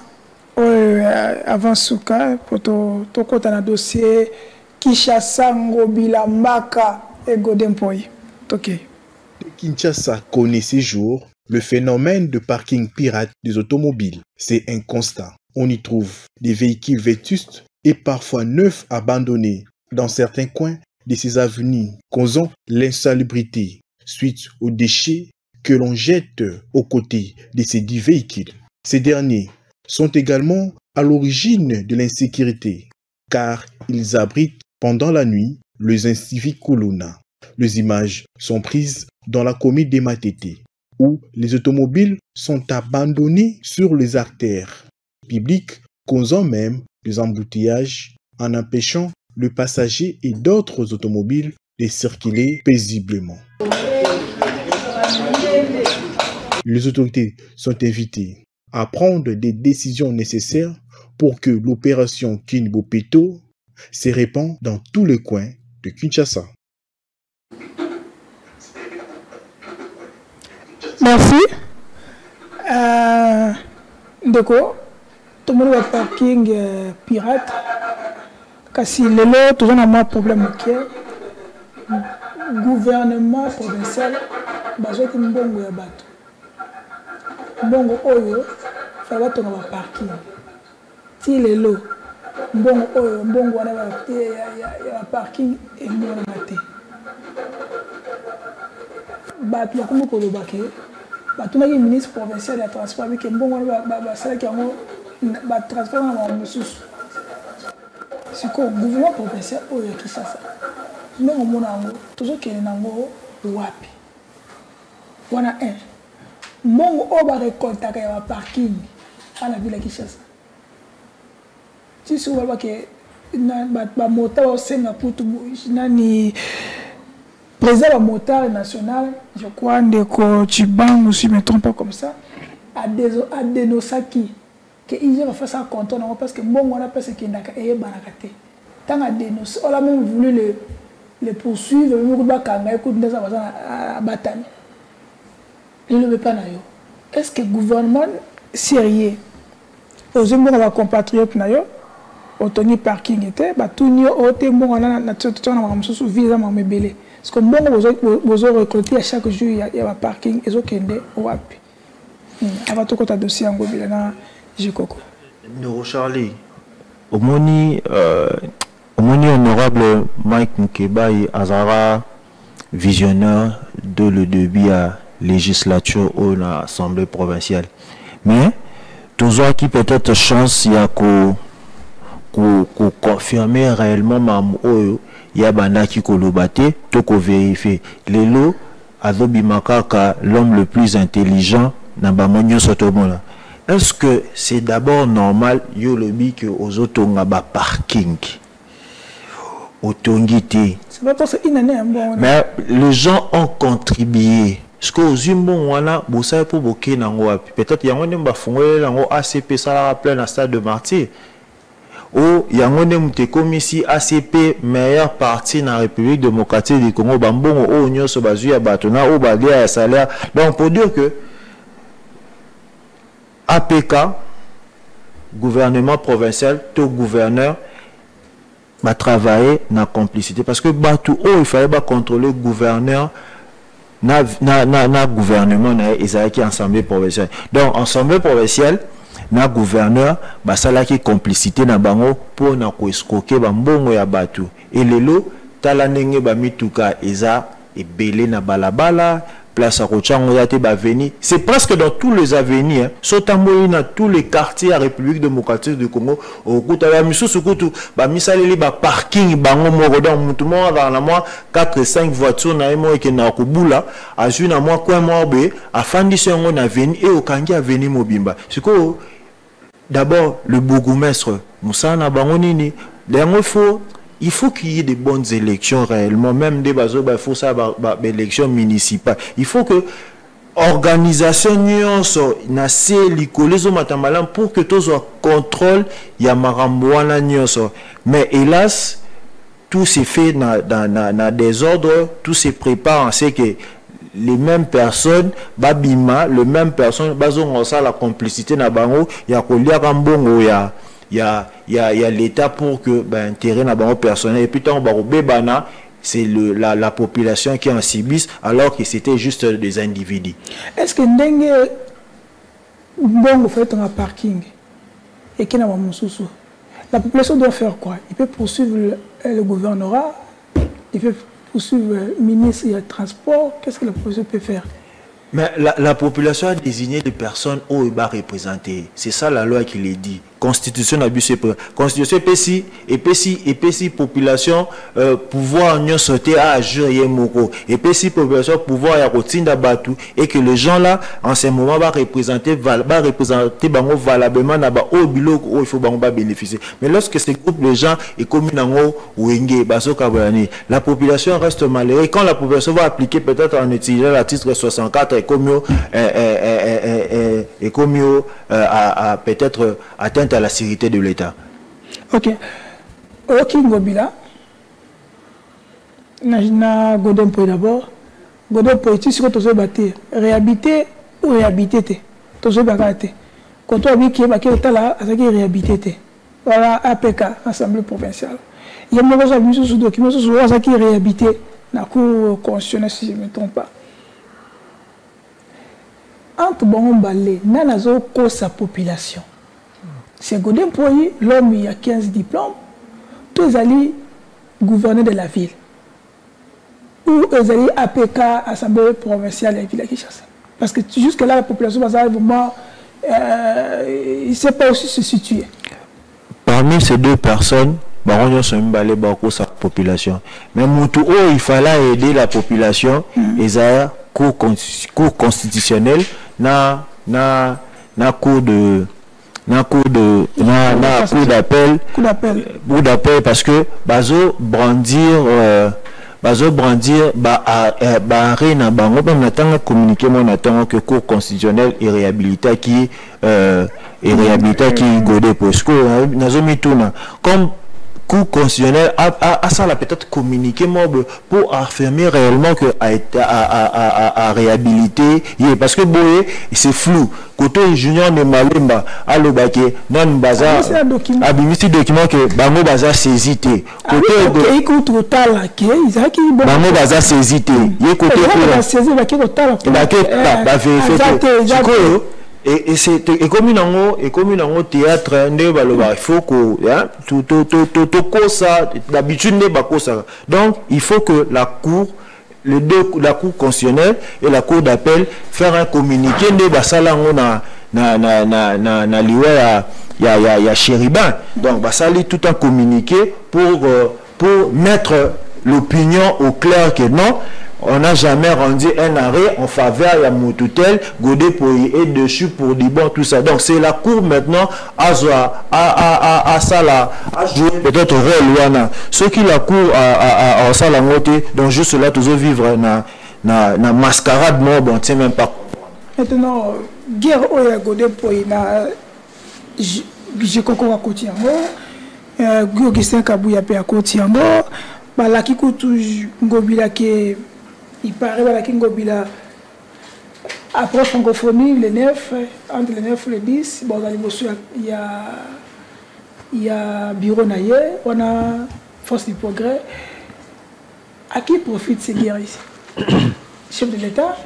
avant Souka, pour ton dossier Kinshasa, Ngobila, Maka et Godempoy. Ok. Kinshasa connaît ces jours le phénomène de parking pirate des automobiles. C'est un constat. On y trouve des véhicules vétustes et parfois neufs abandonnés. Dans certains coins, de ces avenues, causant l'insalubrité suite aux déchets que l'on jette aux côtés de ces 10 véhicules. Ces derniers sont également à l'origine de l'insécurité, car ils abritent pendant la nuit les inciviques Kuluna. Les images sont prises dans la commune de Matete, où les automobiles sont abandonnés sur les artères publiques, causant même des embouteillages en empêchant le passager et d'autres automobiles de circuler paisiblement. Les autorités sont invitées à prendre des décisions nécessaires pour que l'opération Kinbopeto se répande dans tous les coins de Kinshasa. Merci. D'accord. Tout le monde va parking pirate. Kasi lelo toujours na un problème au gouvernement provincial bazo ki mbongo ya bato. Mbongo oyo fa bato na parking. Ti lelo mbongo oyo mbongo wana ba ya parking et mbongo na te. Bato na komo ko lobake. Bato na ki ministre provincial ya transport avec mbongo ba sala ki yango ba transport na mususu. C'est que le gouvernement provincial oyo Kinshasa non omona ngo tozokende nango wapi wana mbongo oyo barekoltaka ya baparking wana ville ya Kinshasa ti soki balobake bamotard baosenga putu nani président bamotard national je crois ndeko Chibangu si je ne me trompe pas comme ça adenosaki que il va faire ça contre nous parce que bon on a pas ce qui ndaka et banakate tant à dénoncer on a même voulu les poursuivre mais ba kanga écoute ndeza bazana batani il ne veut pas nayo est-ce que gouvernement sérieux aux gens va compatriotes nayo otoni parking était ba tunio ote bon on a na tsoto na mamsusu visa mamebele parce que bon bozo récolter à chaque jour il y a parking ezokende wapi ava to kota dossier ngo bilana Jikoko. Nero Charlie, omoni honorable Mike Mukeba et Azara, visionnaire de le début à législature ou l'Assemblée provinciale. Mais, tous qui peut-être chance, il y a qu'on confirmer réellement mam oyo, il y a banda qui kolobate, to ko vérifier. Lelo, Adobi Makaka, l'homme le plus intelligent, Nabamonyo Sotomona. Est-ce que c'est d'abord normal yolobi que aux autonga ba parking autongité? C'est pas parce qu'il n'en bon. Mais les gens ont contribué. Parce que aux humains wana bossa pour boké nango peut-être yango nemba fongole nango ACP ça plein à stade de martyr. Ou yango nemte comme ici ACP meilleure partie dans la République démocratique du Congo bambongo o nyoso bazuya batona o balia salaire. Donc pour dire que APK, gouvernement provincial, tout gouverneur, va travailler dans la complicité. Parce que il fallait pas contrôler le gouverneur, na gouvernement, qui assemblée provinciale. Donc, assemblée provinciale, na gouverneur, ça là qui complicité na bango pour na ko escroquer ba mbongo ya batu. Et lelo, tala nenge ba mituka eza ebele na balabala. Place à Rochango yate baveni, c'est presque dans tous les avenirs, sotamoi dans tous les quartiers à République démocratique du Congo. Au coup à miso sukutu ba misaleli ba parking bango moko dans mutumo dans la moi 4 5 voitures na emo ke na kubula azu na moi quoi moi be afandi songo na veni et au kangi aveni mobimba. C'est quoi d'abord le bourgmestre Moussa na bango nini il faut qu'il y ait des bonnes élections réellement, même des bases, il faut ça, élections municipales. Il faut que l'organisation nase les matamalam pour que tous soient contrôle yamaramboana nyonso. Mais hélas, tout s'est fait dans des ordres, tout se prépare, on sait que les mêmes personnes, babima, les mêmes personnes, bazon ça la complicité na bango, ya kolia kambongo ya. Il y a l'État pour que intérêt n'a pas personnel et puis tant bana c'est la population qui en subisse alors que c'était juste des individus. Est-ce que ndenge bon fait un parking et qu'il n'a pas mon sous la population doit faire quoi? Il peut poursuivre le gouvernorat il fait poursuivre le ministre du Transport. Qu'est-ce que la population peut faire? Mais la population a désigné des personnes où il va représenter. C'est ça la loi qui le dit. Constitution abusée. Constitution PSI et PSI population pouvoir nous sauter à agir yemoko. Et PSI population pouvoir y rotinda batu et que les gens là en ce moment va représenter bango valablement na ba au bilo où il faut bango ba bénéficier. Mais lorsque ces groupes de gens et communes en wenge baso kabalani, la population reste malheureuse. Quand la population va appliquer peut-être en utilisant l'article 64 et comme à peut-être atteinte à la sécurité de l'État. Ok. Ok, Ngobila. Na Godon Poy d'abord. Godon Poy, tu sais que tu as battu. Réhabiter ou réhabiter. Tu as battu. Quand tu as vu qu'il y a là, tu as réhabité. Voilà, APK, Assemblée provinciale. Il y a des gens qui ont document sur ce qui est réhabité. Dans la Cour constitutionnelle, si je ne me trompe pas. Entre bon balai, nanazo ko sa population. C'est Godin Poy, l'homme il a 15 diplômes, tous allés gouverner de la ville. Ou ils allaient APK, Assemblée provinciale de la ville de Kinshasa. Parce que jusque-là, la population va vraiment, il ne sait pas aussi se situer. Parmi ces deux personnes, Baron sont balé beaucoup sa population. Mais Moutou, il fallait aider la population, ils ont cours constitutionnel, na cours d'appel parce que bazo brandir arena bango ba natanga communiquer mon attend que cours constitutionnel et réhabilité qui godé parce que nazomi tuna comme cours constitutionnel a ça la peut-être communiquer pour affirmer réellement que a réhabilité parce que boye c'est flou côté junior de malemba à l'obake non bazar abimisi document que bango bazar saisité côté écoute total là qui bango bazar saisité y côté saisir ba qui total ba vérifier et c'est comme un théâtre il faut que tout ça d'habitude n'est pas ça. Donc il faut que la cour constitutionnelle et la cour d'appel faire un communiqué de basalango na liwa ya chérubin. Donc basali tout un communiqué pour mettre l'opinion au clair que non, on n'a jamais rendu un arrêt en faveur de Moutoutel, Godé Poy et dessus pour dire bon tout ça. Donc c'est la cour maintenant à jouer peut-être au rôle. Ceux qui la cour à ça la montée, donc juste là toujours vivre na mascarade mort, bon tiens même pas. Maintenant, guerre au Godé Poy na j'ai encore à côté en haut, Augustin Kabouya pe à côté en haut, bah la qui coûte Ngobila qui il paraît voilà Ngobila approche francophonie le 9 entre le 9 et le 10 bon il y a bureau naïe on a force du progrès à qui profite ces guerres ici chef de l'État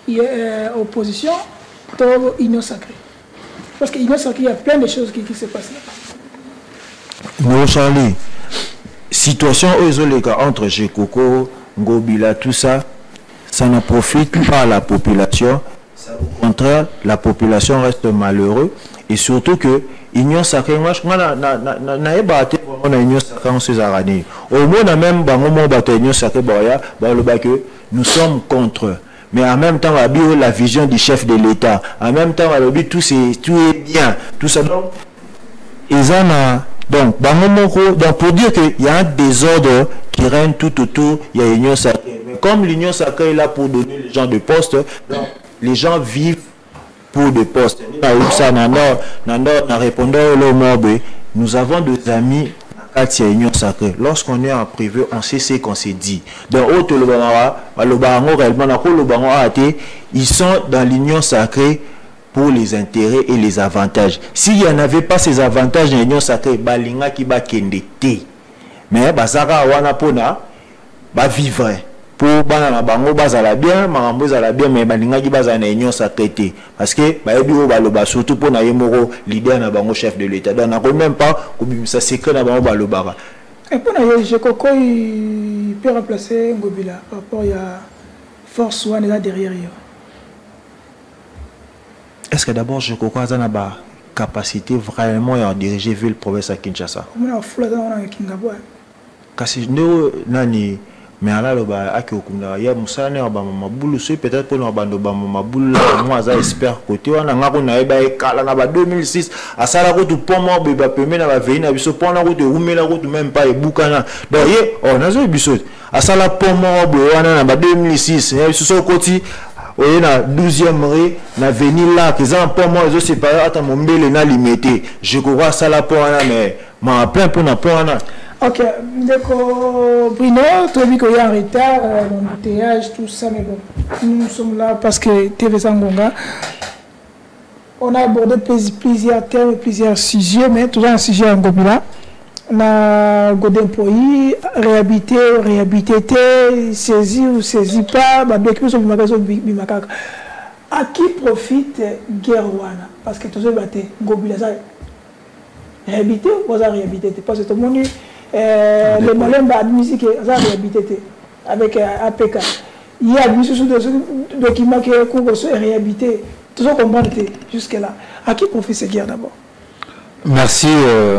il y a opposition pour union sacrée parce que union sacrée il y a plein de choses qui se passent là. Non Charlie, situation entre Jekoko, Ngobila, tout ça, ça ne profite pas à la population. Au contraire, la population reste malheureuse. Et surtout que l'Union sacrée, moi, je n'ai pas été vraiment l'Union sacrée en ces années. Au moins, même l'Union sacrée, nous sommes contre. Mais en même temps, la vision du chef de l'État. En même temps, tout est bien. Tout ça. Donc, pour dire qu'il y a un désordre qui règne tout autour, il y a l'Union sacrée. Mais comme l'Union sacrée est là pour donner les gens de postes, donc, les gens vivent pour des postes. Nous avons des amis à l'Union sacrée. Lorsqu'on est en privé, on sait ce qu'on s'est dit. Donc, ils sont dans l'Union sacrée pour les intérêts et les avantages. S'il n'y en avait pas ces avantages dans l'Union sacrée, balinga qui ba kendete. Mais basara wana pona ba vivre pour bana bango bazala bien, marambo bazala bien mais balinga qui bazana l'Union sacrée parce que ba yebi o baloba surtout pour na yemoro leader na bango chef de l'État. Donc na même pas ko bimisa secret na bango balobara. Et pour nous, je crois qu'il peut remplacer Ngobila par rapport à force ou là derrière. Est-ce que d'abord je crois qu'il y a une capacité vraiment à diriger ville province à Kinshasa? On a flou dans le Kingabwa. Kasi nous nani mais alors le bas à qui il y a Moussa ne a pas maboule sur peut-être pour nous abandonner maboule moi ça espère côté on a ngako na eba ekala na ba 2006 à ça la route pour moi beba permet na ba veine na biso pour la route roumer la route même pas ebukana donc on a zo biso à ça la pour moi wana na ba 2006 ya biso so côté on a 12e rue na venir là que ça pour moi zo séparé ata mombele na limité je crois ça la pour wana mais ma plein pour na pour wana. Ok, donc Bruno, tu as vu qu'il y a un retard, l'embouteillage, tout ça, mais bon, nous sommes là parce que TV Sangonga, on a abordé plusieurs thèmes, plusieurs sujets, mais toujours un sujet en Ngobila. On a Godin Poyi, réhabilité, saisi ou saisi pas, donc ils sont bimakak. À qui profite Guerwana? Parce que tout ça, Ngobila, ça réhabilité ou pas réhabilité? Parce que tout le monde le malin de musique ça réhabilité avec APK. Il y a des documents qui sont réhabilités. Tout ça comprendre jusque là. À qui profite cette guerre d'abord? Merci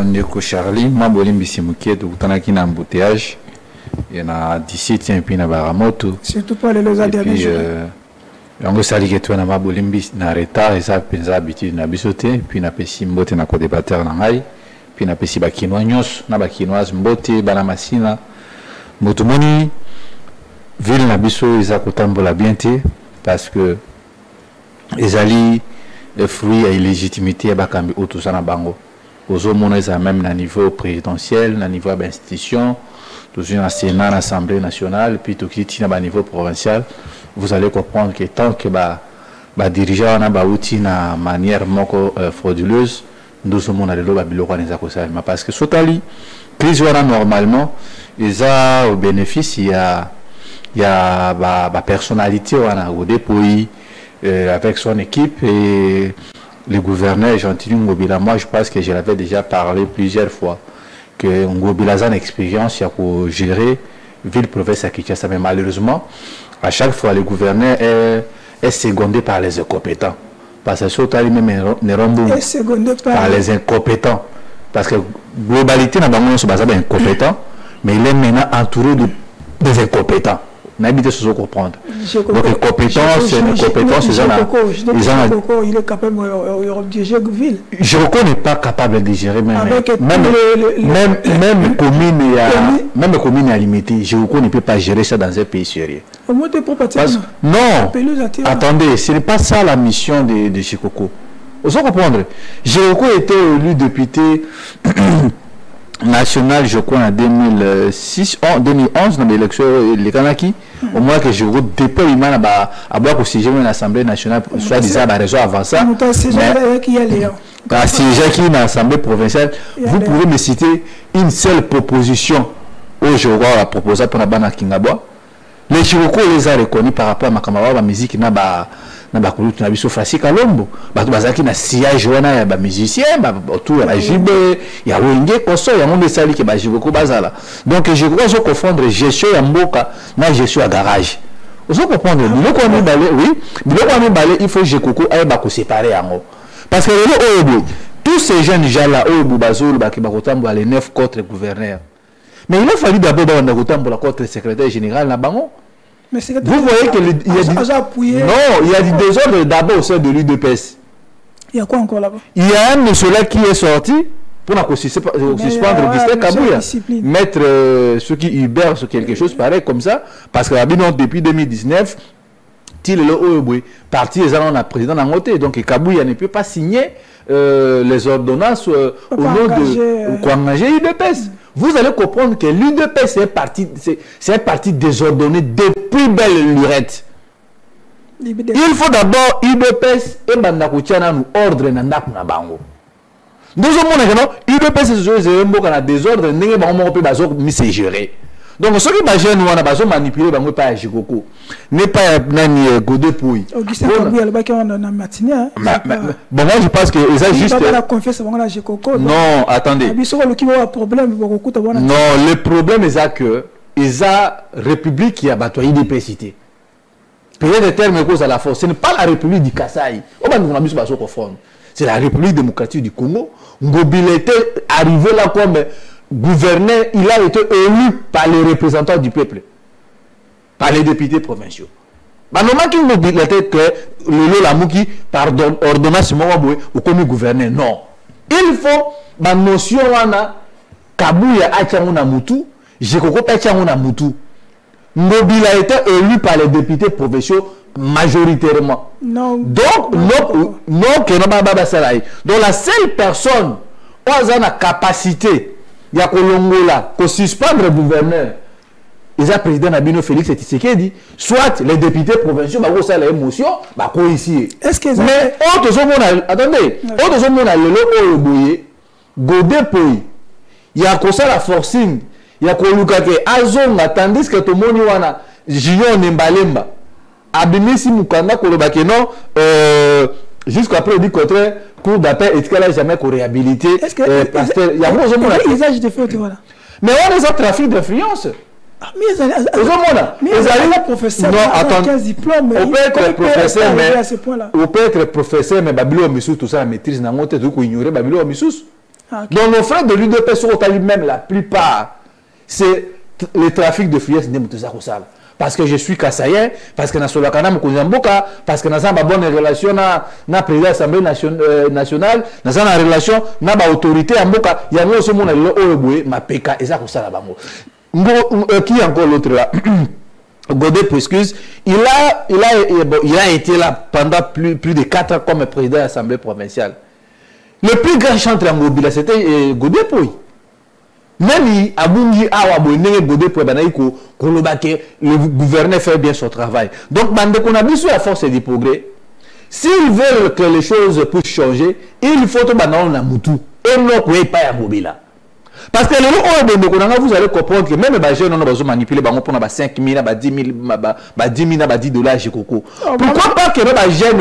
Ndeko Charlie. Moi Bolim Bisimouké de Tanaki na embouteillage. Il y en a 17 et puis na Baramoto. Surtout pas les lois derniers jours. Yango sali que tu na Bolim bis na retard et ça pensa habitude na bisoté puis na pesi mbote na co-débatteur na ngai. Puis na pesi bakinois nyos na bakinoise mbote bana masina motomoni ville na biso eza kotambola bien te parce que ezali fruit à illégitimité ya bakambi oto sana bango ozomona eza même na niveau présidentiel na niveau d'institution toujours na Sénat, l'Assemblée nationale puis tout qui na ba niveau provincial vous allez comprendre que tant que ba dirigeant na ba outil na manière moko frauduleuse nous sommes allés là parce que sotali crise normalement ils ont au bénéfice il y a personnalité au dépôt avec son équipe et le gouverneur Gentil Ngobila. Moi je pense que je l'avais déjà parlé plusieurs fois que Ngobila a une expérience pour gérer ville province à Kinshasa, mais malheureusement à chaque fois le gouverneur est secondé par les incompétents. Parce que Sotali même par les incompétents. Parce que globalité n'a pas incompétent, mais il est maintenant entouré de incompétents. N'habitez ce comprendre. Donc les compétences, c'est une compétence. Il est capable de diriger la ville. Je ne reconnais pas capable de gérer même commune à limiter. Je ne reconnais pas gérer ça dans un pays sérieux. Non, attendez, ce n'est pas ça la mission de Chikoko. Vous allez comprendre. Chikoko était élu député national, je crois, en 2011, dans l'élection les Kanaki. Au moins que je dépôt il m'a à boire au siège de l'Assemblée nationale, soit disant la raison avant ça. Si j'ai qui dans l'Assemblée provinciale, vous pouvez me citer une seule proposition où je vois proposer pour la banque Kingabwa. Les Chiroko les a reconnus par rapport à ma camarade la musique na ba kulutu na biso Francis Kalombo bato bazaki na siège wana ya ba musicien autour ya jibe ya wenge koso ya monde sali ke ba Chiroko bazala. Donc je crois que confondre gestion ya mboka na gestion ya garage. Vous comprendre biloko ami balé oui biloko ami balé il faut Chiroko ay ba ko séparer yango parce que tous ces jeunes gens là oyo bazolo ba ke ba kotambola les 9 contre gouverneur. Mais il a fallu d'abord dans contre le secrétaire général na bango. Mais vous voyez qu'il y a du désordre d'abord au sein de l'UDPS. Il y a quoi encore là-bas? Il y a un de ceux-là qui est sorti pour suspendre Augustin Kabouya, mettre ceux qui Uber sur quelque chose pareil comme ça, parce que depuis 2019, il est parti les gens président d'Angoté, donc Kabouya ne peut pas signer les ordonnances au nom de Kouangaje UDPS. Vous allez comprendre que l'UDPS c'est un parti désordonné depuis belle lurette. Il faut d'abord UDPS et Bandakoutiana nous ordre na bango. Nous avons dit que l'UDPS c'est un désordre, n'est pas un peu gérer. Donc, ce qui est jeune, on a manipulé, on pas à Jikoko. N'est pas Nani Godé Pouy. Augustin Kabouya, le bac en a matinée. Bon, moi, je pense que ça juste. La confiance avant la Jikoko. Non, attendez. Non, le problème est que la République qui a battu l'identité. Peut-être des termes cause à la force. Ce n'est pas la République du Kasaï. C'est la République démocratique du Congo. Ngobila était arrivé là comme gouverneur, il a été élu par les représentants du peuple, par les députés provinciaux. Normalement, qu'il ne dit que le Lamouki, par ordonnance, ou comme gouverneur. Non. Il faut, ma notion, Kabouya Achanguna Moutou, Jekoko Achanguna Moutou. Ngobila a été élu par les députés provinciaux majoritairement. Non. Donc, donc la seule personne qui a la capacité il y a Kolongola, qu'on suspendre le gouverneur, il y a le président Nabino Félix Tshisekedi, soit les députés provinciaux, bah, ça l'émotion, bah, quoi ici. Est-ce que mais, attendez, autre monde a le boye, Godé Pouy, il y a comme ça la forcing, il y a Kolukake, Azonga, tandis que tout le monde wana, Junior Nembalemba, Abimisi Mukanda, Kolobake, non, jusqu'après, il dit contraire, cour d'appel, et qu'elle n'a jamais réhabilité. Est-ce que il y a beaucoup de monde. Mais on a un trafic d'influence. Mais ils arrivent professeur. Non, attends. On peut être professeur, mais on peut être professeur, mais Babylone Missous, tout ça, la maîtrise, n'a pas été ignoré Babylone Missous. Donc nos frères de l'UDP sont même la plupart, c'est le trafic d'influence de Moutouza. Parce que je suis Kassayen, parce que na solakana mukuzamboka, parce que na une bonne relation na président de l'Assemblée nationale, na une relation na ba autorité amboka, il y a aussi mon allo oyeboye ma peka et ça ko sala bango. Qui encore l'autre là? Godé Pouy, il a été là pendant plus de 4 ans comme président de l'Assemblée provinciale. Le plus grand chanteur en Ngobila c'était Godé Pouy. Même Abungi Awabo Godé Pouy banaïko le gouverneur fait bien son travail. Donc, on a besoin de la force et du progrès. S'ils veulent que les choses puissent changer, il faut que nous moutou et non pas à Mobila. Parce que vous allez comprendre que même les jeunes ont manipulé pour 5 000, 10 000, 10 000, 10 $. Pourquoi pas que les jeunes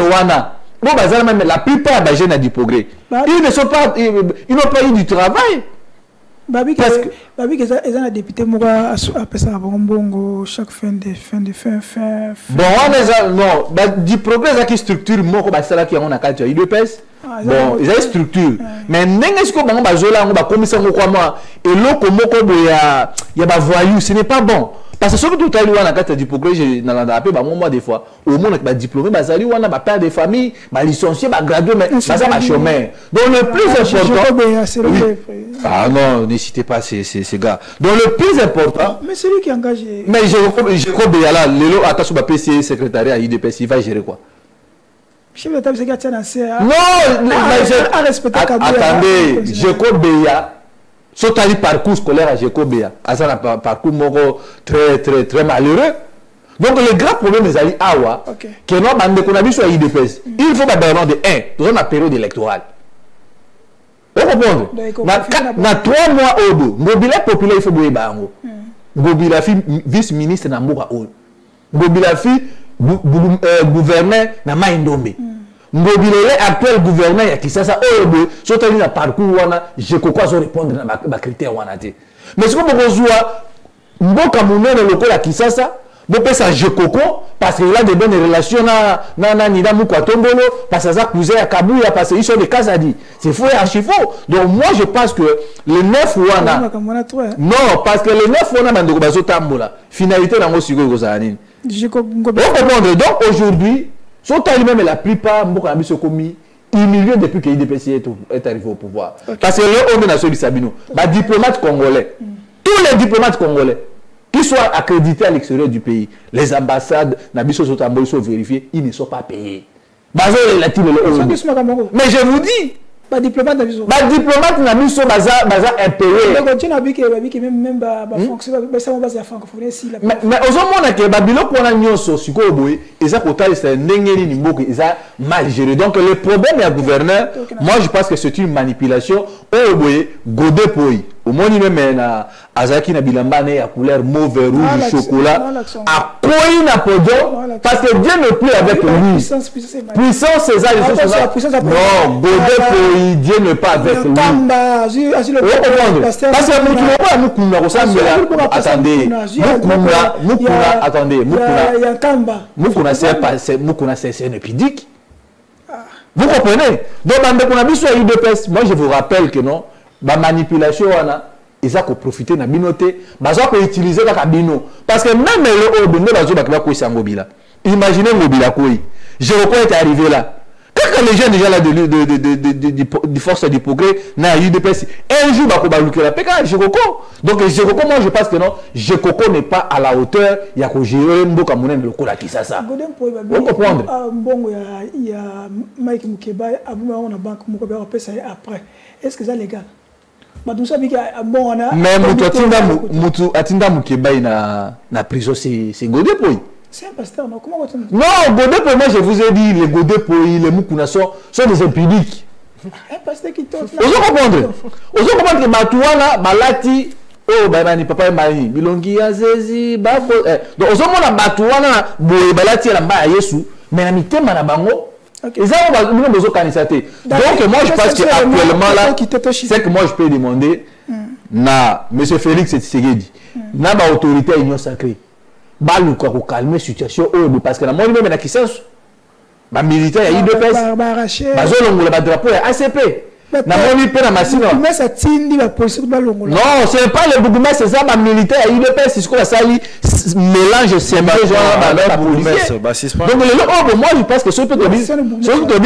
la plupart des jeunes ont du progrès. Ils ne sont pas, ils n'ont pas eu du travail. Babi que ils ont député Moura après ça bongo chaque fin. Bon on non du progrès qui structure moko ba sala qui on a quatre UDPS. Bon ils ont structure mais n'engue ce que bango bazola on ba commission ko moi et loko moko boya ya ba voyou ce n'est pas bon. Parce que ce que tout à l'heure, on a carte du progrès, je n'en ai pas moi des fois. Au monde qui diplômé, bazali, on a père de famille, licencié, gradué, mais ça va chômeur. Donc le plus important. Ah non, ne citez pas ces gars. Donc le plus important. Mais c'est lui qui est engagé. Mais je crois que là, le lot attache au PC secrétariat à IDPS, il va gérer quoi? Chef de table, c'est gars non, attendez, je crois que sur le parcours scolaire à Jekobea, c'est un parcours très malheureux. Donc le grand problème est Ali Awa, que nous avons sur l'IDPS. Il faut d'abord de 1, dans une période électorale. Vous comprenez? Dans 3 mois, Ngobila populaire, il faut bouiller Bango. Ngobila vice-ministre dans Mouka Oul. Ngobila gouverneur dans Maïndombe. Ngobila actuel gouverneur ya Kisasa Oyobo surtout na parcours wana je crois zo répondre na ba critère wana té mais ce que vous voyez mboka munene lokola Kisasa bo pesa je coco parce qu'il a de bonnes relations na nida mukwa tombolo parce que ça cousin à Kabouya parce qu'ils sont des Kazadi c'est faux et archi faux. Donc moi je pense que le 9 wana non parce que le 9 wana mandoko bazo tambola finalité na ngo siko kozani je comprends. Donc aujourd'hui surtout même la plupart sont commis humiliés depuis que l'IDPS est arrivé au pouvoir. Parce que là, on est dans ce Sabino. Les diplomates congolais, tous les diplomates congolais, qui soient accrédités à l'extérieur du pays, les ambassades, sont vérifiées, ils ne sont pas payés. Mais je vous dis, les diplomates n'a mis sur bazar impayé. Mais aux hommes que Babylone pour la nion sosiko boy et ça pour c'est n'engeli ni mboko ils a mal géré. Donc le problème est gouverneur. Moi je pense que c'est une manipulation. Oh boy Godé Pouy au moins même na azaki na bilamba ne ya couleur mauve rouge chocolat a quoi na podium parce que Dieu n'est plus avec lui. Puissance c'est ça non Godé pour Dieu n'est pas avec lui. Parce que nous kuna ressemble attendez Mukuna c'est un épidique. Vous comprenez? Donc, moi je vous rappelle que non, la manipulation, ils ont profité de la binoté, ils ont utilisé la cabine. Parce que même le haut, imaginez Mobila Koui. Je est arrivé là. Quand les gens déjà là de force du progrès, n'a eu de UDPS, un jour, il va la PK, Jéroko. Donc, Jéroko, moi je pense que non, Jéroko n'est pas à la hauteur, il y a que gérer Mboka Mounen le Kola qui ça. Vous comprenez? Il y a Mike Mukeba, on a banque Mukeba, après. Est-ce que ça légal? Mais Moutou Atinda Mukeba na prison, c'est Godé pour lui. C'est un pasteur, non? Comment tu dis? Non, Godé pour moi, je vous ai dit, les Godé pour lui, les Mukuna sont des impudiques. Un pasteur qui tombe. Vous comprenez? Vous comprenez que Matouana, Malati, oh, Baimani, papa Mani, Bilongi, Azezi, Bafo. Donc, vous comprenez que Matouana, Balati, Lamba, Yesu, mais la mité, Manabango. Et ça, on va besoin de candidater. Donc, moi, je pense qu'actuellement, là, c'est que moi, je peux demander, na, M. Félix Tshisekedi, na, ma autorité à l'Union sacrée. Baluka pour calmer la situation parce que la monde même qui sens ma militaire il y a UDPS bazolongola ba drapeau ya ACP na moni pe na machine mais ça tindi la police balongola non c'est pas le bourgmestre c'est ça ma militaire ya UDPS c'est ce qu'on a sali mélange symbole genre la police donc moi je pense que ce peut dire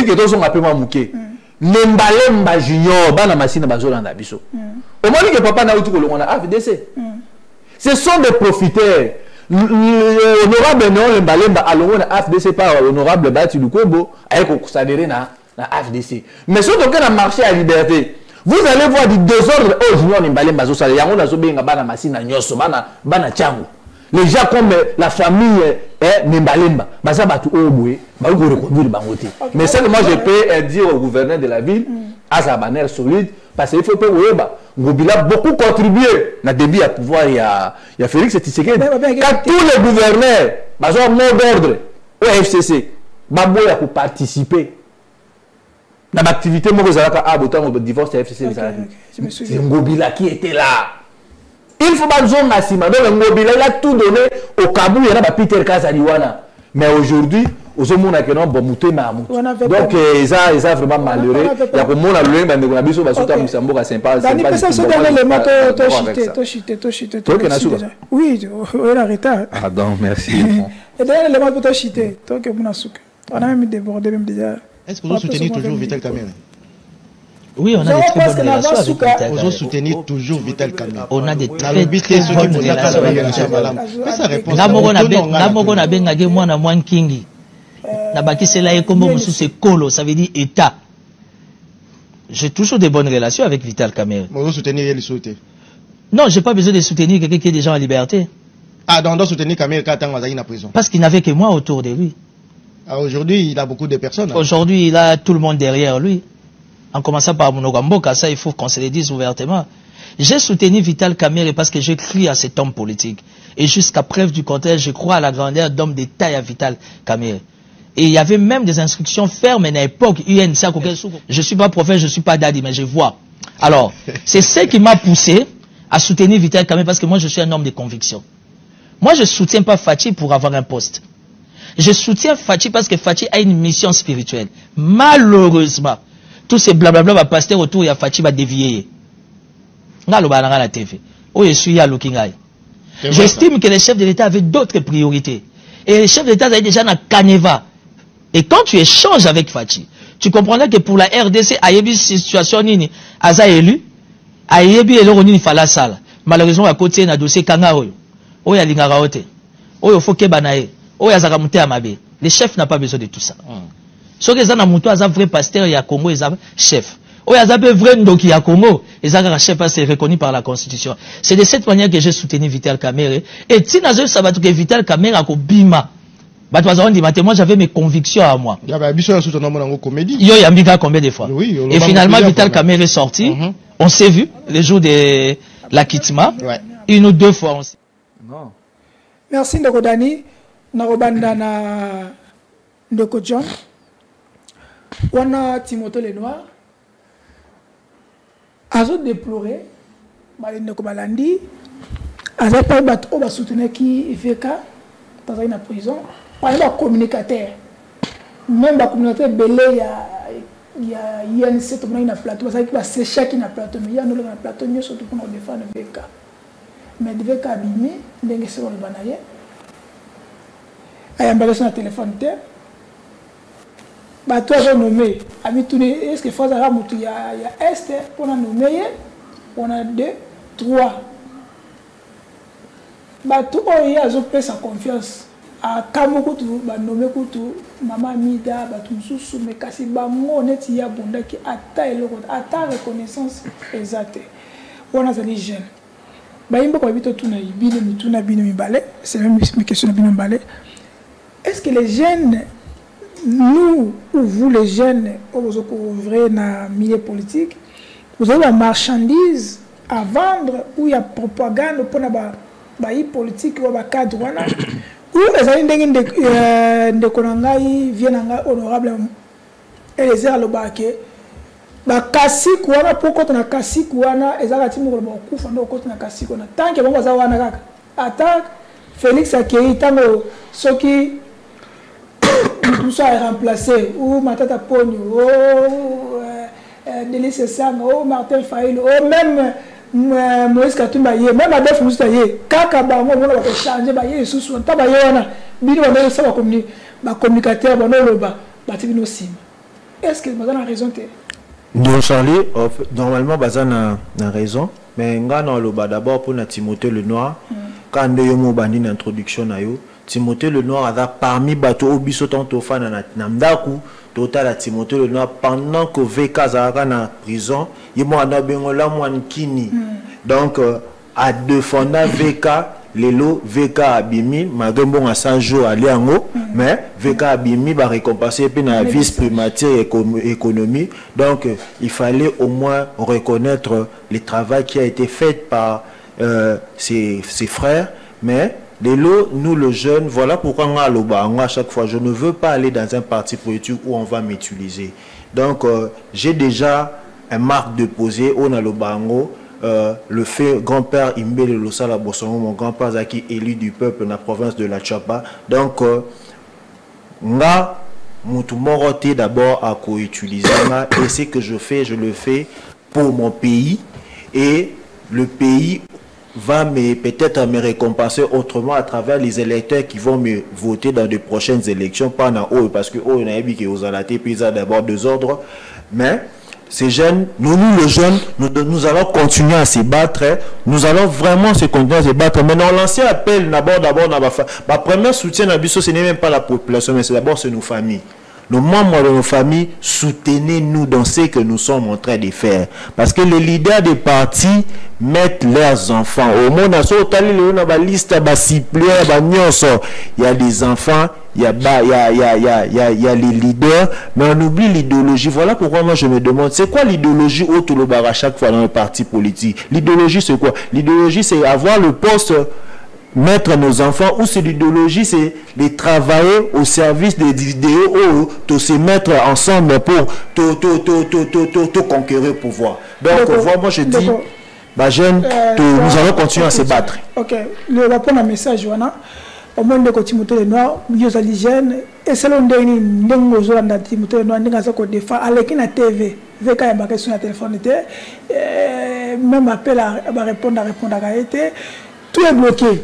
que tous ont appelé moi Mouké Nembalemba junior ba na machine bazolanda biso au moins que papa na utu ko longa na AFDC ce sont des profiteurs. L'honorable non, le Balemba allons à AFDC par l'honorable Bati Lukobo avec considéré na AFDC. Mais surtout quand on a marché à liberté, vous allez voir du désordre au junior Balemba zo sale yango na zo benga bana masina nyoso bana changu. Les gens comme la famille Nembalemba, baza batu oboué, ba ko reconduire bangoté. Mais ça moi je peux dire au gouverneur de la ville à sa bannière solide parce qu'il faut que Ngobila a beaucoup contribué dans le début à pouvoir. Il y a Félix Tshisekedi. Quand tous les gouverneurs, ont mot d'ordre au FCC, ils ont participer dans l'activité. Moi, je divorce FCC. C'est Ngobila qui était là. Il faut pas dire Massima. Donc Ngobila il a tout donné au Kabou. Il y a Peter Kazaliwana. Mais aujourd'hui, aux hommes qui ont bon donc ils ont vraiment malheureux. Il y a comme on a le même dans biso basuta musambo ka sympa. Dani pesa so dans l'élément to chiter. Oui, on a retard. Ah donc merci. Et dans l'élément to chiter, to que mon asuka. On a même débordé même déjà. Est-ce que vous soutenez toujours Vital Kamerhe? Oui, on a des très bonnes relations avec Vital Kamerhe. Vous soutenez toujours Vital Kamerhe. On a des très bonnes relations avec Vital Kamerhe. Namoko na bengage mwana mwan kingi. Ça veut dire État. J'ai toujours des bonnes relations avec Vital Kamerhe. Vous soutenez les souhaiter? Non, je n'ai pas besoin de soutenir quelqu'un qui est déjà en liberté. Ah, donc soutenir Kamerhe quand il est en prison? Parce qu'il n'avait que moi autour de lui. Ah, aujourd'hui, il a beaucoup de personnes. Aujourd'hui, il a tout le monde derrière lui. En commençant par Monogamboka, ça il faut qu'on se le dise ouvertement. J'ai soutenu Vital Kamerhe parce que j'ai cru à cet homme politique. Et jusqu'à preuve du contraire, je crois à la grandeur d'homme de taille à Vital Kamerhe. Et il y avait même des instructions fermes à l'époque. Je ne suis pas prophète, je ne suis pas daddy, mais je vois. Alors, c'est ce qui m'a poussé à soutenir Vital Kamerhe parce que moi, je suis un homme de conviction. Moi, je ne soutiens pas Fachi pour avoir un poste. Je soutiens Fachi parce que Fachi a une mission spirituelle. Malheureusement, tous ces blablabla va passer autour, il y a Fachi va dévier. La TV. Oh, je suis à Lukingai. J'estime que les chefs de l'État avaient d'autres priorités. Et les chefs de l'État avaient déjà dans Caneva. Et quand tu échanges avec Fachi, tu comprendras que pour la RDC, Ayebi situation nini, Aza élu, Ayebi elo nini fala sala. Malheureusement, à côté, na dossier Kangaroyo. Oh, ya lingaraote. Oh, faut kebanae. Oh, ya zakamute amabe. Les chefs n'ont pas besoin de tout ça. Ceux qui ont un vrai pasteur, il y a Congo, ils ont chef. Oh, il y a un vrai ndoki ya Congo, ils ont un chef, c'est reconnu par la Constitution. C'est de cette manière que j'ai soutenu Vital Kamerhe. Et si nous savons que Vital Kamerhe a bima. Moi, j'avais mes convictions à moi. Yo, il y a combien de fois? Et finalement, Vital Kamerhe est sorti. On s'est vu les jours des l'acquittement, une ou deux fois aussi. Non. Merci Ndeko Dani. Narobanda na Ndeko John. On a Timothée Lenoir. Azo déploré. Ndeko Balandi. Azo pas battu au soutenir qui VK dans une prison. Par exemple, communicateur. Même le communicateur belé il y a INC tout le monde na plateau. Ça veut dire que c'est chaque na plateau. Mais il y a nous na plateau mieux surtout pour nous défendre VK. Mais VK abîmé, n'engue se le banaye. Il y a un bagage sur le téléphone. Toi, j'ai nommé. Est-ce que faut avoir il y a Est, on a nommé, on a 2, 3. Tout il y a sa confiance. À Kamokutu, nommé Kutu, Maman Mida, Batumsou, mais kasi bango net ya bonda qui atteint reconnaissance exacte. On a des jeunes. Baimbo kwa bito tuna ibine mituna bine mibale, c'est même une question de bine mibale. Est-ce que les jeunes, nous ou vous les jeunes, vous ouvrez dans le milieu politique, vous avez la marchandise à vendre ou il y a propagande pour la politique ou la cadre ou les gens de Konangai viennent honorable et les airs le baquet. Kasi kuana poko na kasi kuana ezala timu ko kufa ndo ko na kasi kuana tant que bon bazawana kaka attaque Félix Akei tango soki tout ça est remplacé ou Matata Pogno ou Délice Sang ou Martin Faïl ou même Moïse Katumba yé même Adolphe Moussa yé kaka bango on va changer ba yé sous ta ba yona bino ba ça va communiquer ba communicateur ba no ba ba tibino sim. Est-ce que vous avez raison? Non, Charlie, normalement, Bazan a raison, mais d'abord pour Timothée Lenoir, quand on a une introduction, Timothée Lenoir a parmi bateaux Obisotan Tofan Namdaku, total à Timothée Lenoir pendant que VK Zara en prison, il m'a donné un kini. Donc, à deux fondants VK, Lelo VK Abimi, malgré bon à 100 jours à Liango, mais VK Abimi va récompenser puis la vice-primature économie. Donc il fallait au moins reconnaître le travail qui a été fait par ses frères. Mais Lelo, nous le jeune, voilà pourquoi on a l'oba. À chaque fois, je ne veux pas aller dans un parti politique où on va m'utiliser. Donc j'ai déjà un marque de poser on a le bango. Le fait grand-père Imbele Losala Bossongo, mon grand-père Zaki élu du peuple dans la province de la Chapa. Donc, nga mutu moroté d'abord à co-utiliser et ce que je fais, je le fais pour mon pays et le pays va peut-être me récompenser autrement à travers les électeurs qui vont me voter dans de prochaines élections, pas dans eux, parce que eux, on a dit qu'ils ont laté, puis ils ont d'abord deux ordres, mais ces jeunes, nous les jeunes, nous allons continuer à se battre. Nous allons vraiment continuer à se battre. Maintenant, l'ancien appel, d'abord, ma première soutien à Bisso, ce n'est même pas la population, mais c'est d'abord nos familles. Nos membres de nos familles, soutenez-nous dans ce que nous sommes en train de faire. Parce que les leaders des partis mettent leurs enfants. Au monde, il y a des enfants, il y a les leaders, mais on oublie l'idéologie. Voilà pourquoi moi je me demande, c'est quoi l'idéologie au Toulobar à chaque fois dans le parti politique? L'idéologie c'est quoi? L'idéologie c'est avoir le poste, mettre nos enfants, ou c'est l'idéologie, c'est de travailler au service des idéaux, ou se mettre ensemble pour conquérir le pouvoir. Donc moi je dis, jeune, nous allons continuer à se battre. Ok, le rapport un message, voilà. Au moins de Timothée Lenoir, nous sommes jeunes, et selon nous sommes Timothée Lenoir, nous sommes défend avec la TV, VK a marqué sur le téléphone, même appel à répondre à été, tout est bloqué.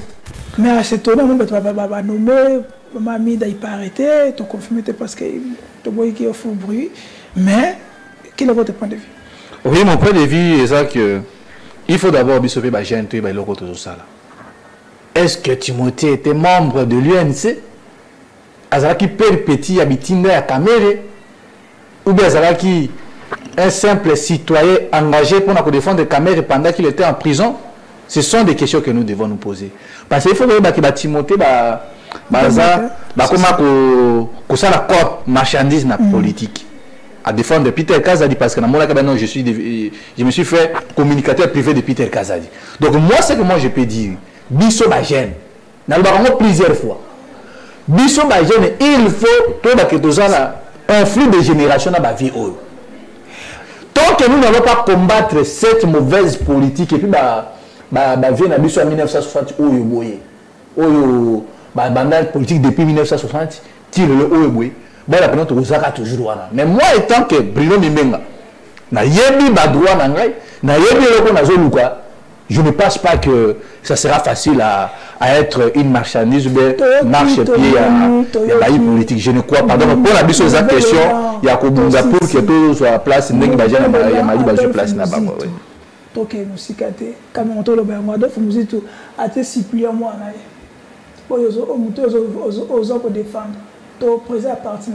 Mais à ce tournant, on va nommer, Mamie il pas arrêté, tu confirmes parce que tu vois qu'il faut bruit. Mais quel est votre point de vue? Oui, mon point de vue est ça que il faut d'abord sauver les jeunes, tout ça. Est-ce que Timothée était membre de l'UNC? Azalaki père petit habitinda à Caméré? Ou bien Azalaki un simple citoyen engagé pour défendre Caméré pendant qu'il était en prison? Ce sont des questions que nous devons nous poser. Parce qu'il faut que Timothée comment ça la corps marchandise na politique. à défendre Peter Kazadi parce que non, je me suis fait communicateur privé de Peter Kazadi. Donc moi, c'est que moi je peux dire, Bisso Bajen, plusieurs fois. Bisso Bajen, il faut un flux de génération dans la vie. Tant que nous n'allons pas combattre cette mauvaise politique et puis vient à Bisso en 1960, politique depuis 1960, mais moi étant que Bruno Mimenga, je ne pense pas que ça sera facile à être une marchandise ou bien marche-pied à la politique. Je ne crois pas. Donc, pour la question, il y a pour que tout soit place, il y a place là-bas. Ok, nous sikate, comme on le Bermuda, faut nous dire tout, à te supplier moi en aille. Bon, aux autres défendre, tout présent à partir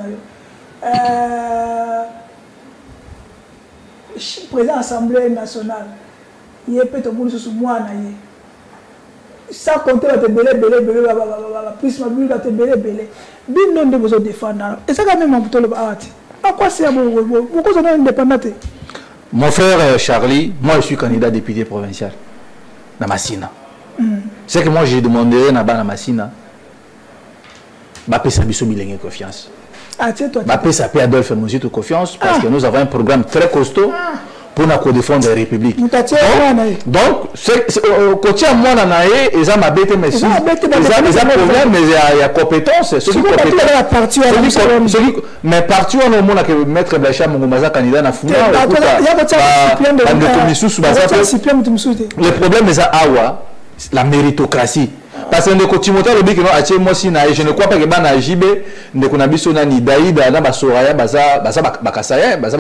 président Assemblée nationale, il y a peut-être beaucoup de moi en aille. Sans compter la tébélé, plus ma bulle, la tébélé. Bien non de vous défendre. Et ça quand même un peu le bas. À quoi c'est beaucoup de indépendants? Mon frère Charlie, moi je suis candidat député provincial dans Massina. C'est que moi j'ai demandé dans Massina, Bapé Sabiso Bilenge confiance. Bapé Sapé Adolphe Mouzito confiance parce que nous avons un programme très costaud pour nous défendre la République. Donc, côté à moi, ils ont ma bête, mais ils ont problème, mais il y a compétence. Mais partout, on a que Maître Bachar Moumaza candidat à Founa. Le problème, c'est la méritocratie. Parce que Timothée le dit que je ne crois pas que Bana Jibé ne connaisse pas ni Daïda na Basoraya baza bakasaya. Donc le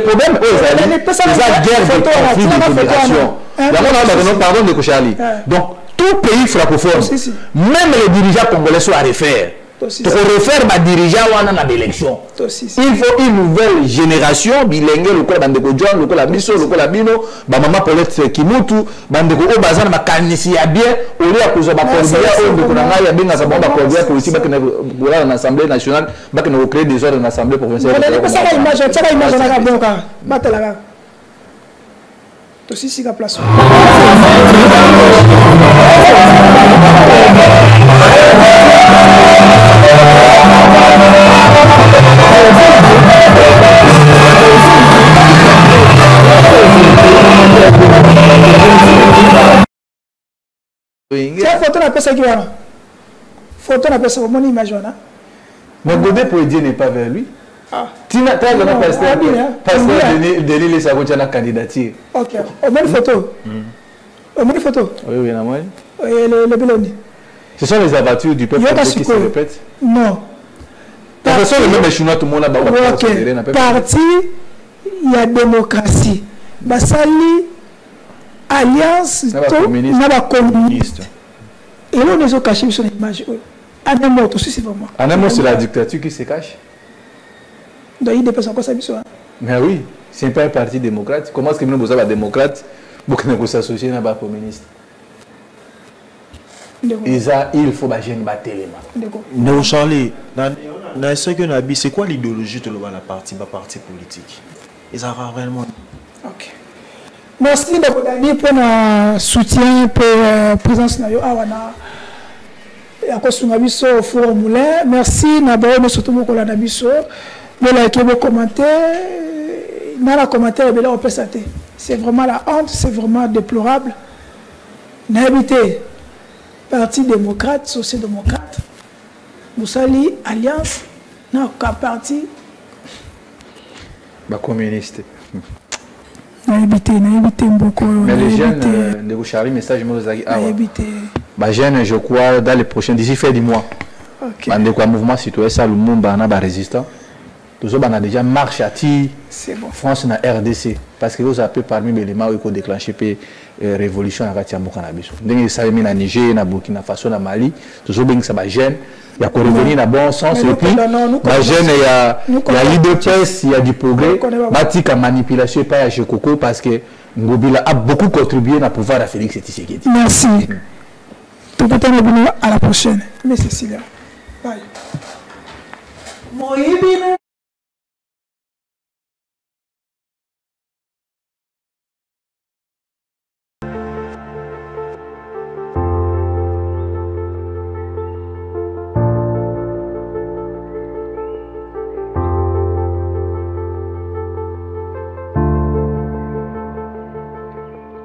problème c'est la guerre de conflit de population. Pardon de Kouchali. Donc tout pays francophone, même les dirigeants congolais sont à refaire. Pour refaire ma dirigeant dans l'élection. Il faut une nouvelle génération bilingue, le quoi bandeko John, le quoi la biso, le quoi la bino, ba maman Paulette Kimutu, bandeko o bazana makanisi ya bien, au lieu à cause de ma cordia, au de konanga ya bien dans ba cordia pour aussi ba que dans l'Assemblée nationale, ba que nous créer des ordres dans l'Assemblée provinciale. Ça la image na boka, batela. Aussi si la place. Photo na pesa qui wana. Photo na pesa mon image wana. Mais Godé Poedier n'est pas vers lui. Tina t'as le pasteur Denis les Sagotia na candidature. OK. Au moins photo. Au moins photo. Oui, na moi. Le Beloni. Ce sont les avatures du peuple qui se répètent. Non. De toute façon, le même chinois tout le monde a parti, il y a démocratie. Basali alliance communiste. Et là, on est caché sur l'image. Un mot, aussi, c'est vraiment. Un mot, c'est la dictature qui se cache. Donc, il dépasse encore sa mission. Mais oui, c'est pas un parti démocrate. Comment est-ce que nous sommes démocrates pour que nous s'associons à un communiste? Il faut que nous battions. Non, Charlie, c'est quoi l'idéologie de la partie politique? Ils ont réellement. Ok. Merci pour le soutien pour la présence de Awana. Merci d'abord surtout pour la Nabiso. Vous likez vos commentaires. Dans les commentaires, c'est vraiment la honte, c'est vraiment déplorable. N'habitez Parti démocrate, social-démocrate. Moussali, Alliance, non, qu'un parti. Communiste. Beaucoup. Mais les jeunes de Bouchari, message jeunes, je crois, dans les prochains, d'ici fin du mois, un mouvement citoyen, ça, le monde, résistant. Tout ça, on a déjà marché à France na RDC. Parce que vous avez parmi les éléments qui ont déclenché la révolution à Cannabis. Donc, ça a mis na Niger, na Burkina Faso, na Mali. Tout ça, ça va gêner. Il y a revenir dans le bon sens. Et puis, il y a l'IDPS, il y a du progrès. Il y a manipulation et pas à Chekoko parce que Ngobila a beaucoup contribué à pouvoir à Félix Tshisekedi. Merci. Tout le temps, à la prochaine. Merci Cécilia. Bye.